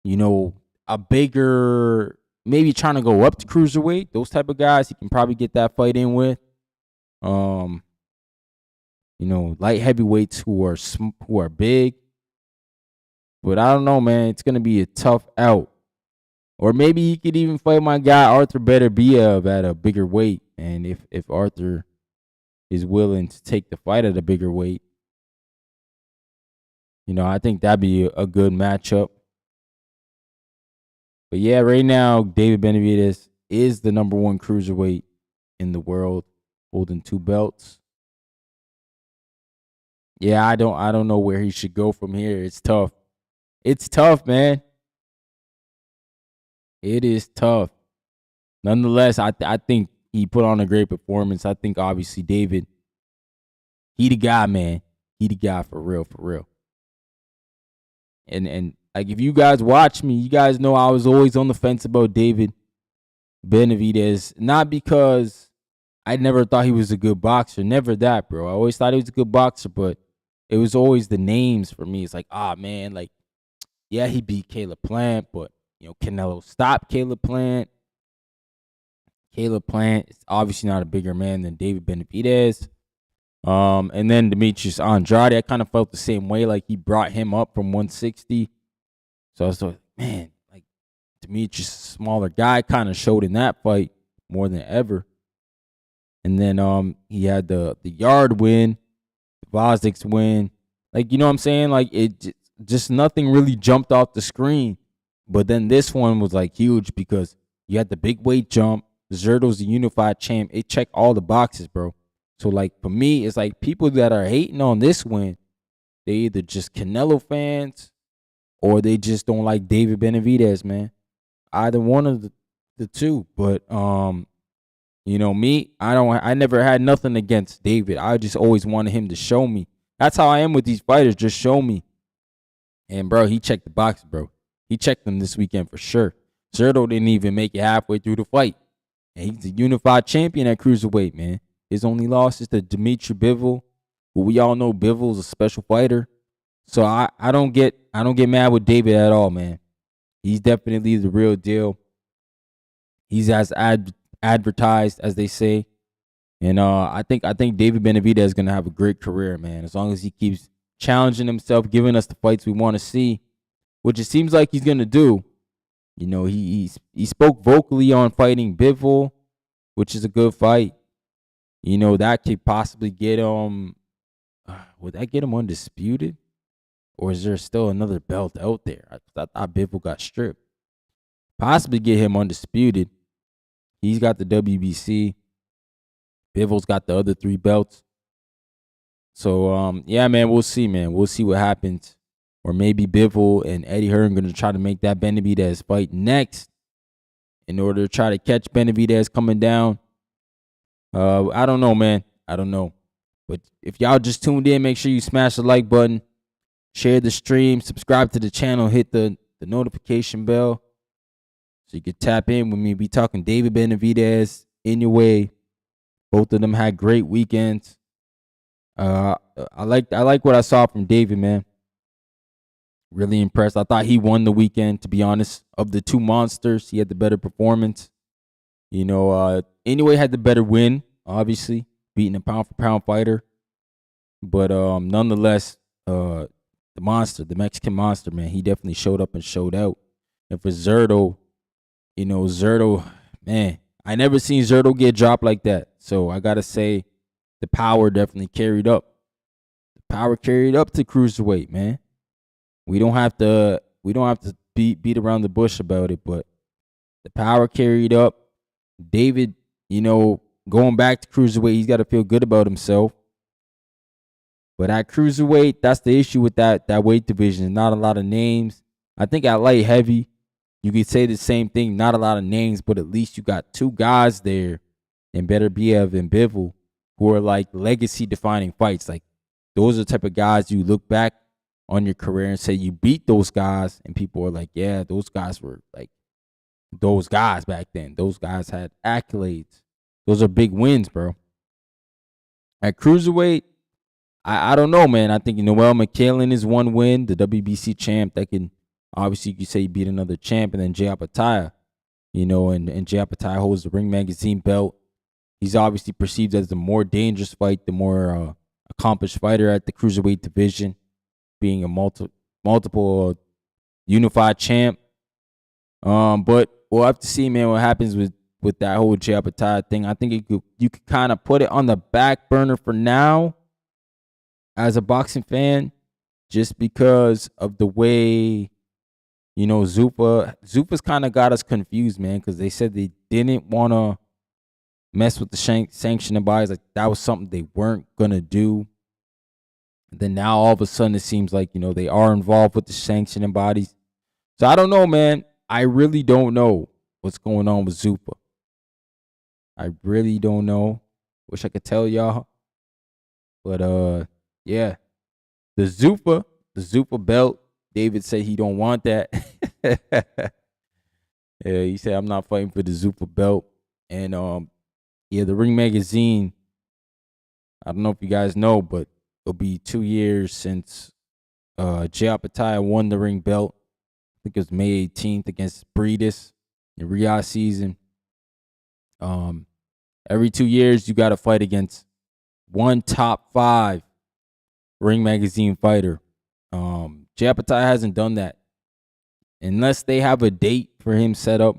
a bigger, maybe trying to go up to cruiserweight. Those type of guys, he can probably get that fight in with. Light heavyweights who are big. But I don't know, man. It's gonna be a tough out. Or maybe he could even fight my guy Arthur Beterbiev at a bigger weight. And if Arthur is willing to take the fight at a bigger weight, I think that'd be a good matchup. But yeah, right now, David Benavidez is the number 1 cruiserweight in the world, holding 2 belts. Yeah, I don't know where he should go from here. It's tough. It's tough, man. It is tough. Nonetheless, I think he put on a great performance. I think obviously David, he the guy, man. He the guy for real, for real. And like if you guys watch me, you guys know I was always on the fence about David Benavidez. Not because I never thought he was a good boxer. Never that, bro. I always thought he was a good boxer, but it was always the names for me. It's like, man, like, yeah, he beat Caleb Plant, but, Canelo stopped Caleb Plant. Caleb Plant is obviously not a bigger man than David Benavidez. And then Demetrius Andrade, I kind of felt the same way. Like, he brought him up from 160. So I was like, man, like, Demetrius, smaller guy, kind of showed in that fight more than ever. And then he had the Yard win, the Vosdik's win. Like, you know what I'm saying? Like, it just nothing really jumped off the screen. But then this one was, like, huge because you had the big weight jump. Zurdo's the unified champ. It checked all the boxes, bro. So, like, for me, it's like people that are hating on this win, they either just Canelo fans or they just don't like David Benavidez, man. Either one of the two. But, me, I never had nothing against David. I just always wanted him to show me. That's how I am with these fighters. Just show me. And, bro, he checked the box, bro. He checked them this weekend for sure. Zurdo didn't even make it halfway through the fight. And he's a unified champion at cruiserweight, man. His only loss is to Dimitri Bivol, who we all know Bivol's a special fighter. So I don't get mad with David at all, man. He's definitely the real deal. He's as advertised, as they say. And I think David Benavidez is gonna have a great career, man. As long as he keeps challenging himself, giving us the fights we want to see, which it seems like he's gonna do. He spoke vocally on fighting Bivol, which is a good fight. That could possibly get him. Would that get him undisputed, or is there still another belt out there? I thought Bivol got stripped. Possibly get him undisputed. He's got the WBC. Bivol's got the other 3 belts. So, yeah, man, we'll see, man. We'll see what happens. Or maybe Bivol and Eddie Hearn going to try to make that Benavidez fight next in order to try to catch Benavidez coming down. I don't know, man. I don't know. But if y'all just tuned in, make sure you smash the like button, share the stream, subscribe to the channel, hit the notification bell so you can tap in with me. Be talking David Benavidez, Inoue. Both of them had great weekends. I like what I saw from David, man. Really impressed. I thought he won the weekend, to be honest. Of the 2 monsters, he had the better performance. Inoue had the better win, obviously, beating a pound-for-pound fighter. But nonetheless, the monster, the Mexican monster, man, he definitely showed up and showed out. And for Zurdo, Zurdo, man, I never seen Zurdo get dropped like that. So I got to say, the power definitely carried up. The power carried up to cruiserweight, man. We don't have to beat around the bush about it, but the power carried up. David, going back to cruiserweight, he's got to feel good about himself. But at cruiserweight, that's the issue with that weight division. Not a lot of names. I think at light heavy, you could say the same thing. Not a lot of names, but at least you got two guys there, and Beterbiev and Bivol, who are like legacy-defining fights. Like, those are the type of guys you look back on your career and say you beat those guys, and people are like, yeah, those guys were like those guys back then. Those guys had accolades. Those are big wins, bro. At cruiserweight, I don't know, man. I think Noel McKellen is one win, the WBC champ that can, obviously, you could say he beat another champ, and then Jay Apataya, and Jay Apataya holds the Ring Magazine belt. He's obviously perceived as the more dangerous fight, the more accomplished fighter at the cruiserweight division, being a multiple unified champ. But we'll have to see, man, what happens with that whole Jay Apataya thing. I think you could kind of put it on the back burner for now as a boxing fan, just because of the way, Zuffa's kind of got us confused, man, because they said they didn't want to mess with the sanctioning bodies. Like, that was something they weren't going to do. Then now all of a sudden it seems like, they are involved with the sanctioning bodies. So I don't know, man. I really don't know what's going on with Zuffa. I really don't know. Wish I could tell y'all. But yeah. The Zuffa belt, David said he don't want that. Yeah, he said I'm not fighting for the Zuffa belt. And yeah, the Ring Magazine, I don't know if you guys know, but it'll be 2 years since Jay Apataya won the ring belt. I think it was May 18th against Breedis in Riyadh season. Every 2 years, you got to fight against one top 5 Ring Magazine fighter. Jay Apataya hasn't done that. Unless they have a date for him set up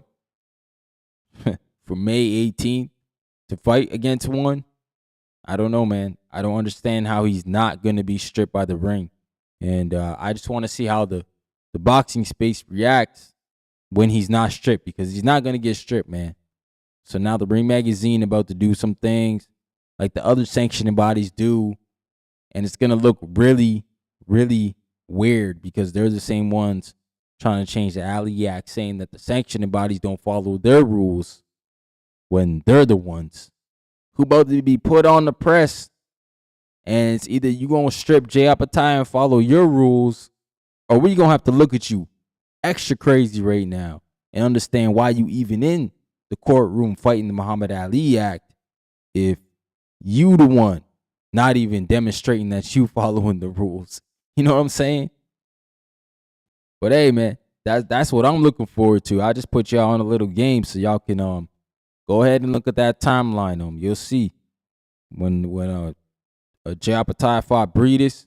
for May 18th to fight against one. I don't know, man. I don't understand how he's not going to be stripped by the ring. And I just want to see how the boxing space reacts when he's not stripped, because he's not going to get stripped, man. So now the Ring Magazine about to do some things like the other sanctioning bodies do, and it's going to look really, really weird, because they're the same ones trying to change the Alley Act, saying that the sanctioning bodies don't follow their rules when they're the ones who about to be put on the press. And it's either you going to strip Jay Apataya and follow your rules, or we going to have to look at you extra crazy right now and understand why you even in the courtroom fighting the Muhammad Ali Act if you the one not even demonstrating that you following the rules. You know what I'm saying? But hey, man, that's what I'm looking forward to. I just put y'all on a little game so y'all can go ahead and look at that timeline. You'll see when Jay Apataya fought Breedis,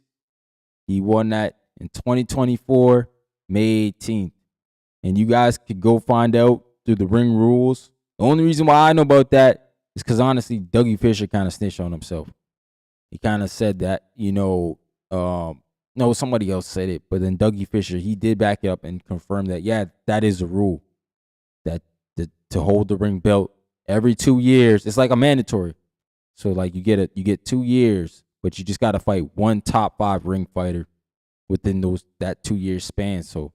he won that in 2024, May 18th. And you guys could go find out through the ring rules. The only reason why I know about that is because, honestly, Dougie Fisher kind of snitched on himself. He kind of said that, no, somebody else said it, but then Dougie Fisher, he did back it up and confirm that, yeah, that is a rule, that to hold the ring belt every 2 years. It's like a mandatory. So like you get 2 years, but you just got to fight one top 5 ring fighter within that 2 year span. So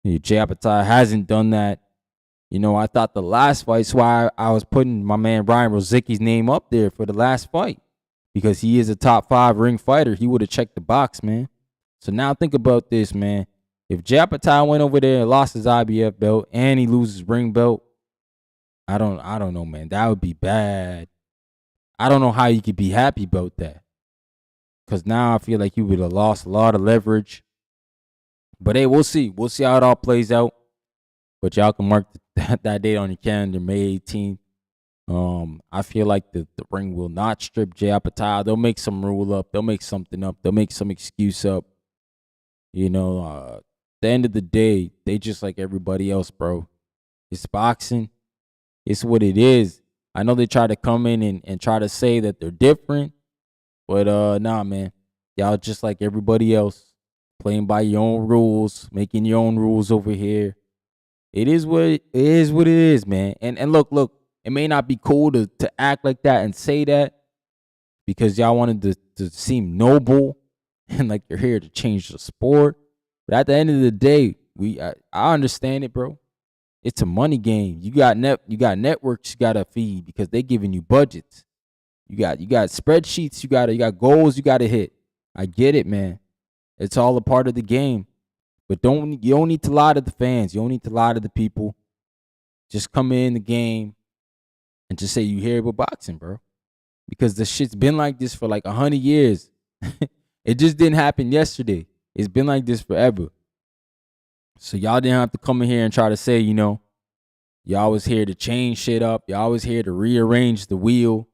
Jay Apataya hasn't done that. I thought the last fight, so I was putting my man Ryan Rozicki's name up there for the last fight, because he is a top 5 ring fighter. He would have checked the box, man. So now think about this, man. If Jay Apataya went over there and lost his IBF belt and he loses ring belt, I don't know, man. That would be bad. I don't know how you could be happy about that, because now I feel like you would have lost a lot of leverage. But hey, we'll see. We'll see how it all plays out. But y'all can mark that date on your calendar, May 18th. I feel like the ring will not strip Jay Apataya. They'll make some rule up. They'll make something up. They'll make some excuse up. At the end of the day, they just like everybody else, bro. It's boxing. It's what it is. I know they try to come in and try to say that they're different, but nah, man. Y'all just like everybody else. playing by your own rules, making your own rules over here. It is what it is, man. And look, it may not be cool to act like that and say that because y'all wanted to seem noble and like you're here to change the sport. But at the end of the day, I understand it, bro. It's a money game. You got networks you gotta feed because they giving you budgets. You got spreadsheets. You got goals you gotta hit. I get it, man. It's all a part of the game. But you don't need to lie to the fans. You don't need to lie to the people. Just come in the game and just say you hear about boxing, bro. Because the shit's been like this for like 100 years. It just didn't happen yesterday. It's been like this forever. So y'all didn't have to come in here and try to say, y'all was here to change shit up. Y'all was here to rearrange the wheel.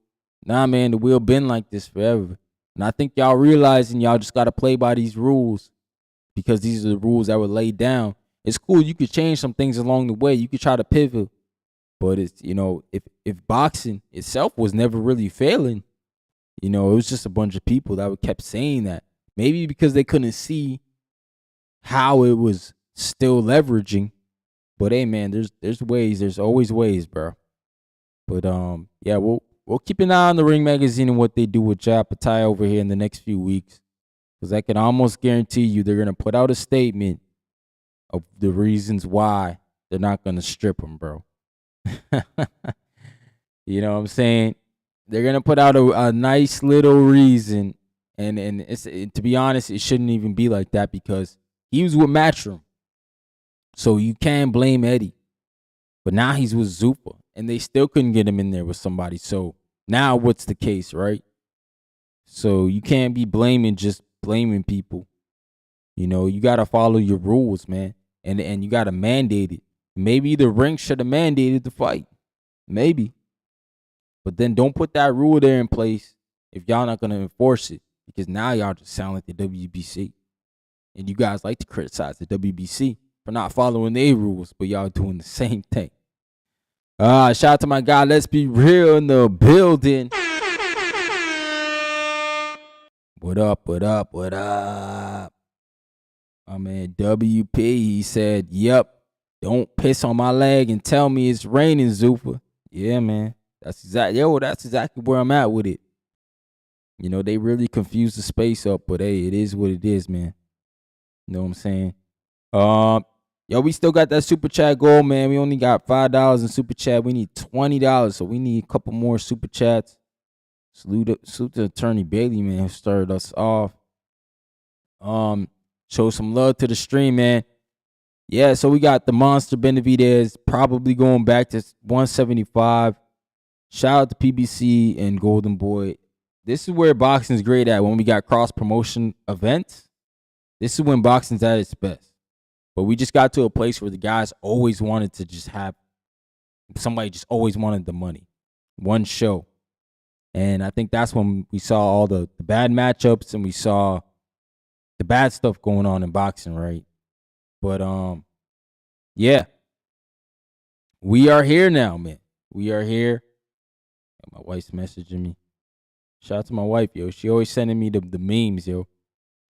Nah, man, the wheel been like this forever. And I think y'all realizing y'all just got to play by these rules because these are the rules that were laid down. It's cool. You could change some things along the way. You could try to pivot. But it's, if boxing itself was never really failing, it was just a bunch of people that kept saying that. Maybe because they couldn't see how it was still leveraging. But hey, man, there's ways. There's always ways, bro. But yeah, we'll keep an eye on the Ring Magazine and what they do with Jai Patai over here in the next few weeks. Because I can almost guarantee you they're going to put out a statement of the reasons why they're not going to strip him, bro. You know what I'm saying? They're going to put out a nice little reason. And to be honest, it shouldn't even be like that because he was with Matchroom. So you can't blame Eddie. But now he's with Zupa. And they still couldn't get him in there with somebody. So now what's the case, right? So you can't be blaming people. You got to follow your rules, man. And you got to mandate it. Maybe the ring should have mandated the fight. Maybe. But then don't put that rule there in place if y'all not going to enforce it. Because now y'all just sound like the WBC. And you guys like to criticize the WBC for not following their rules. But y'all doing the same thing. Shout out to my guy, Let's Be Real in the building. What up? My man WP, he said, yep, don't piss on my leg and tell me it's raining, Zupa. Yeah, man. That's exactly where I'm at with it. They really confused the space up, but hey, it is what it is, man. You know what I'm saying? We still got that super chat goal, man. We only got $5 in super chat. We need $20, so we need a couple more super chats. Salute to Attorney Bailey, man, who started us off. Show some love to the stream, man. Yeah, so we got the Monster Benavidez probably going back to 175. Shout out to PBC and Golden Boy. This is where boxing's great at when we got cross-promotion events. This is when boxing's at its best. But we just got to a place where the guys always wanted to just have somebody just always wanted the money. One show. And I think that's when we saw all the bad matchups and we saw the bad stuff going on in boxing, right? But yeah. We are here now, man. We are here. My wife's messaging me. Shout out to my wife, yo. She always sending me the memes, yo.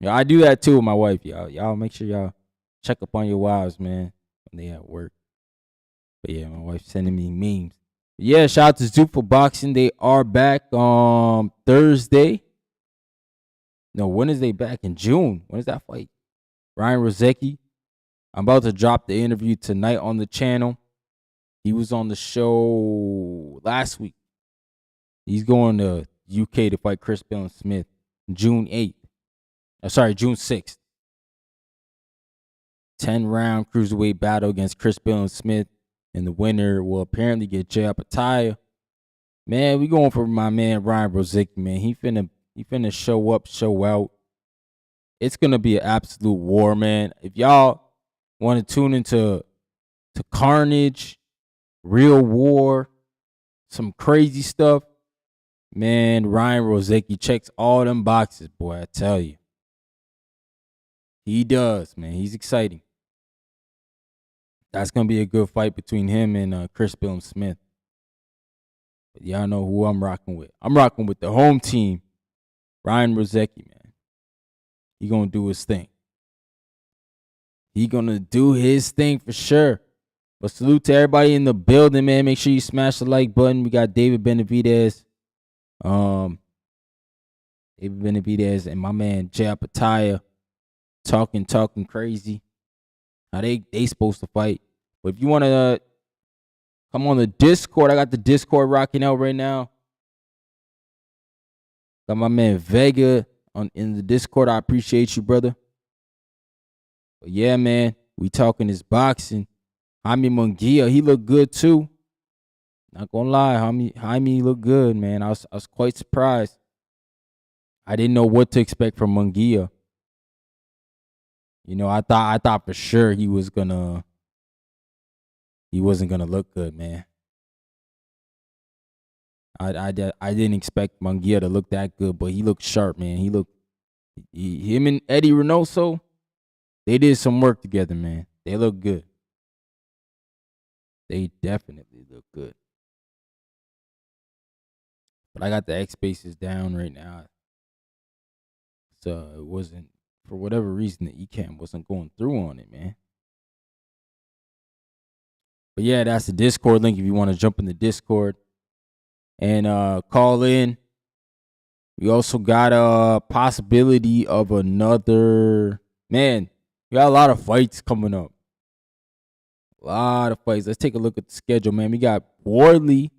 I do that too with my wife, y'all. Y'all make sure y'all check up on your wives, man, when they at work. But yeah, my wife's sending me memes. Yeah, shout out to Zupa Boxing. They are back on Thursday. No, when is they back? In June. When is that fight? Ryan Rozecki. I'm about to drop the interview tonight on the channel. He was on the show last week. He's going to UK to fight Chris Smith June 8th. June 6th. 10-round cruiserweight battle against Chris Smith. And the winner will apparently get Jai Patai. Man, we going for my man Ryan Rozecki, man. He finna show up, show out. It's gonna be an absolute war, man. If y'all want to tune into carnage, real war, some crazy stuff, man, Ryan Rozecki checks all them boxes, boy. I tell you, he does, man. He's exciting. That's going to be a good fight between him and Chris Smith. But y'all know who I'm rocking with. I'm rocking with the home team, Ryan Rozecki, man. He going to do his thing. He gonna do his thing for sure. But salute to everybody in the building, man. Make sure you smash the like button. We got David Benavidez. David Benavidez and my man Jay Apataya talking crazy. How they supposed to fight. But if you want to come on the Discord, I got the Discord rocking out right now. Got my man Vega in the Discord. I appreciate you, brother. But yeah, man, we talking this boxing. Jaime Munguia, he looked good too. Not gonna lie, Jaime looked good, man. I was quite surprised. I didn't know what to expect from Munguia. You know, I thought for sure he wasn't gonna look good, man. I didn't expect Munguia to look that good, but he looked sharp, man. Him and Eddie Reynoso, they did some work together, man. They look good. They definitely look good. But I got the X bases down right now. So it wasn't, for whatever reason, the eCam wasn't going through on it, man. But yeah, that's the Discord link if you want to jump in the Discord and call in. We also got a possibility of another, man, we got a lot of fights coming up. A lot of fights. Let's take a look at the schedule, man. We got Worley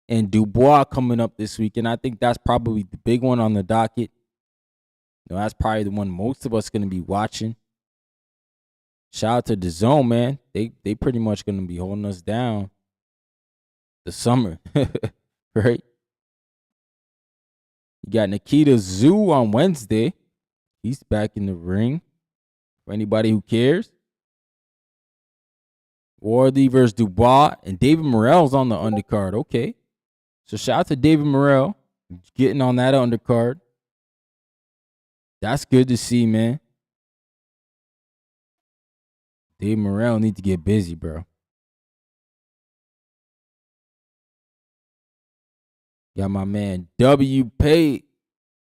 and Dubois coming up this week, and I think that's probably the big one on the docket. You know, that's probably the one most of us going to be watching. Shout out to DAZN, man. They pretty much going to be holding us down the summer, right? You got Nikita Zoo on Wednesday. He's back in the ring for anybody who cares. Worley versus Dubois, and David Morrell's on the undercard. Okay. So shout out to David Morrell getting on that undercard. That's good to see, man. Dave Morrell need to get busy, bro. Got my man W Pay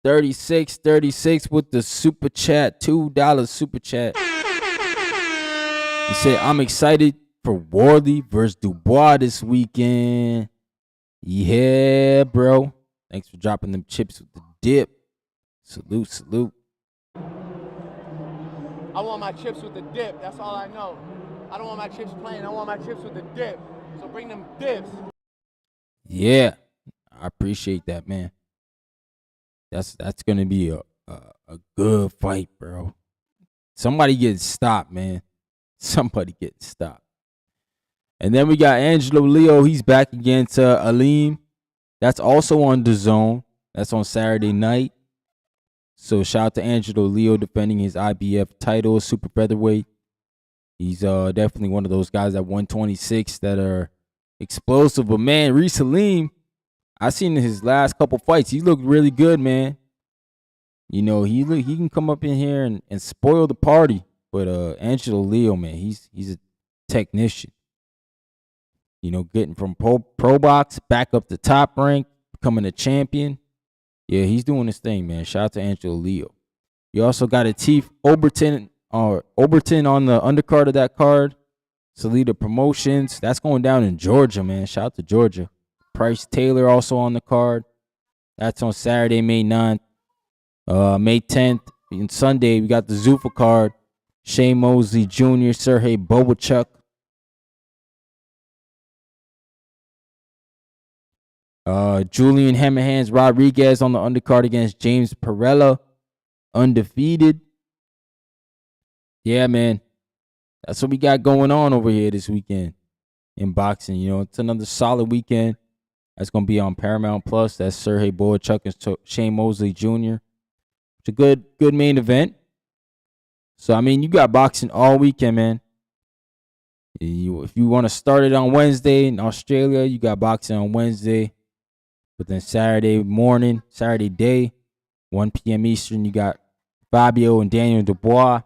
3636 with the super chat, $2 super chat. He said, I'm excited for Worley versus Dubois this weekend. Yeah, bro. Thanks for dropping them chips with the dip. Salute. I want my chips with the dip. That's all I know. I don't want my chips plain. I want my chips with the dip. So bring them dips. Yeah, I appreciate that, man. That's gonna be a good fight, bro. Somebody getting stopped, man. Somebody getting stopped. And then we got Angelo Leo. He's back against Aleem. That's also on DAZN. That's on Saturday night. So shout out to Angelo Leo defending his IBF title, super featherweight. He's definitely one of those guys at 126 that are explosive. But man, Reese Aleem, I seen his last couple fights. He looked really good, man. You know, he can come up in here and spoil the party. But Angelo Leo, man, he's a technician. You know, getting from pro box back up to top rank, becoming a champion. Yeah, he's doing his thing, man. Shout out to Angelo Leo. You also got Atif Oberton on the undercard of that card. Salida Promotions. That's going down in Georgia, man. Shout out to Georgia. Price Taylor also on the card. That's on Saturday, May 9th. May 10th and Sunday, we got the Zuffa card. Shane Mosley Jr., Sergey Bobachuk. Julian Hammerhands Rodriguez on the undercard against James Perella. Undefeated. Yeah, man. That's what we got going on over here this weekend in boxing. You know, it's another solid weekend. That's going to be on Paramount Plus. That's Sergey Bobachuk and Shane Mosley Jr. It's a good main event. So, I mean, you got boxing all weekend, man. If you want to start it on Wednesday in Australia, you got boxing on Wednesday. But then Saturday morning, Saturday day, 1 p.m. Eastern, you got Fabio and Daniel Dubois.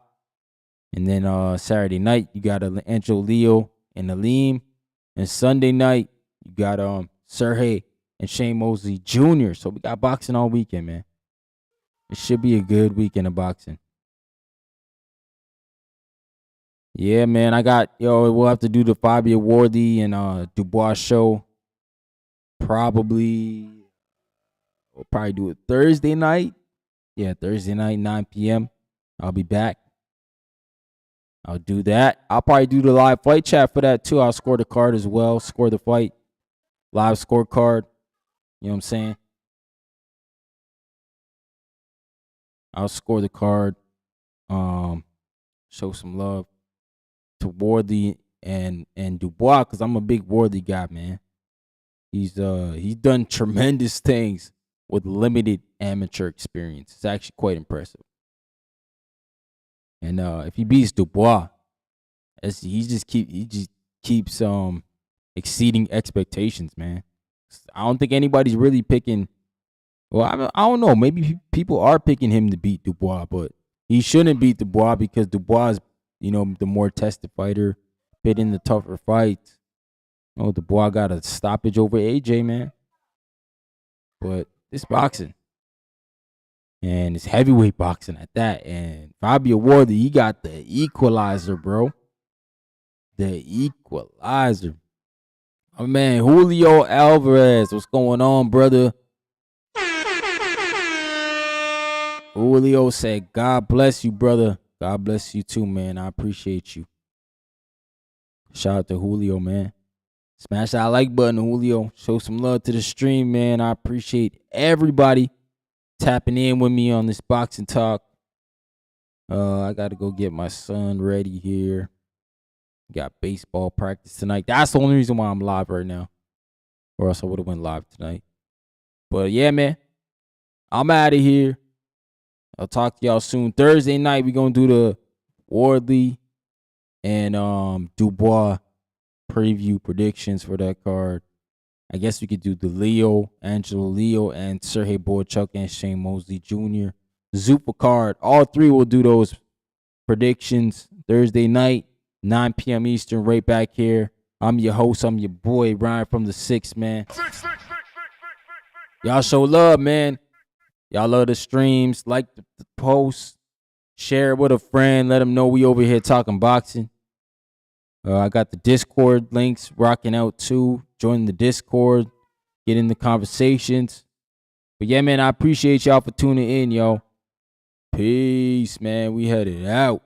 And then Saturday night, you got Angelo Leo and Aleem. And Sunday night, you got Sergey and Shane Mosley Jr. So we got boxing all weekend, man. It should be a good weekend of boxing. Yeah, man. We'll have to do the Fabio Wardy and Dubois show. We'll probably do it Thursday night. Yeah, Thursday night, 9 p.m. I'll be back. I'll do that. I'll probably do the live fight chat for that too. I'll score the card as well. Score the fight. Live scorecard. You know what I'm saying? I'll score the card. Show some love to Wardy and Dubois, because I'm a big Wardy guy, man. He's done tremendous things with limited amateur experience. It's actually quite impressive. And if he beats Dubois, he just keeps exceeding expectations, man. I don't think anybody's really picking. Well, I don't know. Maybe people are picking him to beat Dubois, but he shouldn't beat Dubois because Dubois is, the more tested fighter, bit in the tougher fights. Dubois got a stoppage over AJ, man. But it's boxing. And it's heavyweight boxing at that. And Fabio Wardy, he got the equalizer, bro. The equalizer. Oh, man, Julio Alvarez. What's going on, brother? Julio said, God bless you, brother. God bless you too, man. I appreciate you. Shout out to Julio, man. Smash that like button, Julio. Show some love to the stream, man. I appreciate everybody tapping in with me on this boxing talk. I got to go get my son ready here. Got baseball practice tonight. That's the only reason why I'm live right now. Or else I would have went live tonight. But yeah, man. I'm out of here. I'll talk to y'all soon. Thursday night, we're going to do the Wardley and Dubois preview predictions for that card. I guess we could do the Angelo Leo, and Sergey Boychuk and Shane Mosley Jr. Zupa card. All three will do those predictions Thursday night, 9 p.m. Eastern, right back here. I'm your host. I'm your boy, Ryan from the 6, man. Y'all show love, man. Y'all love the streams. Like the posts. Share it with a friend. Let them know we over here talking boxing. I got the Discord links rocking out too. Join the Discord. Get in the conversations. But yeah, man, I appreciate y'all for tuning in, yo. Peace, man. We headed out.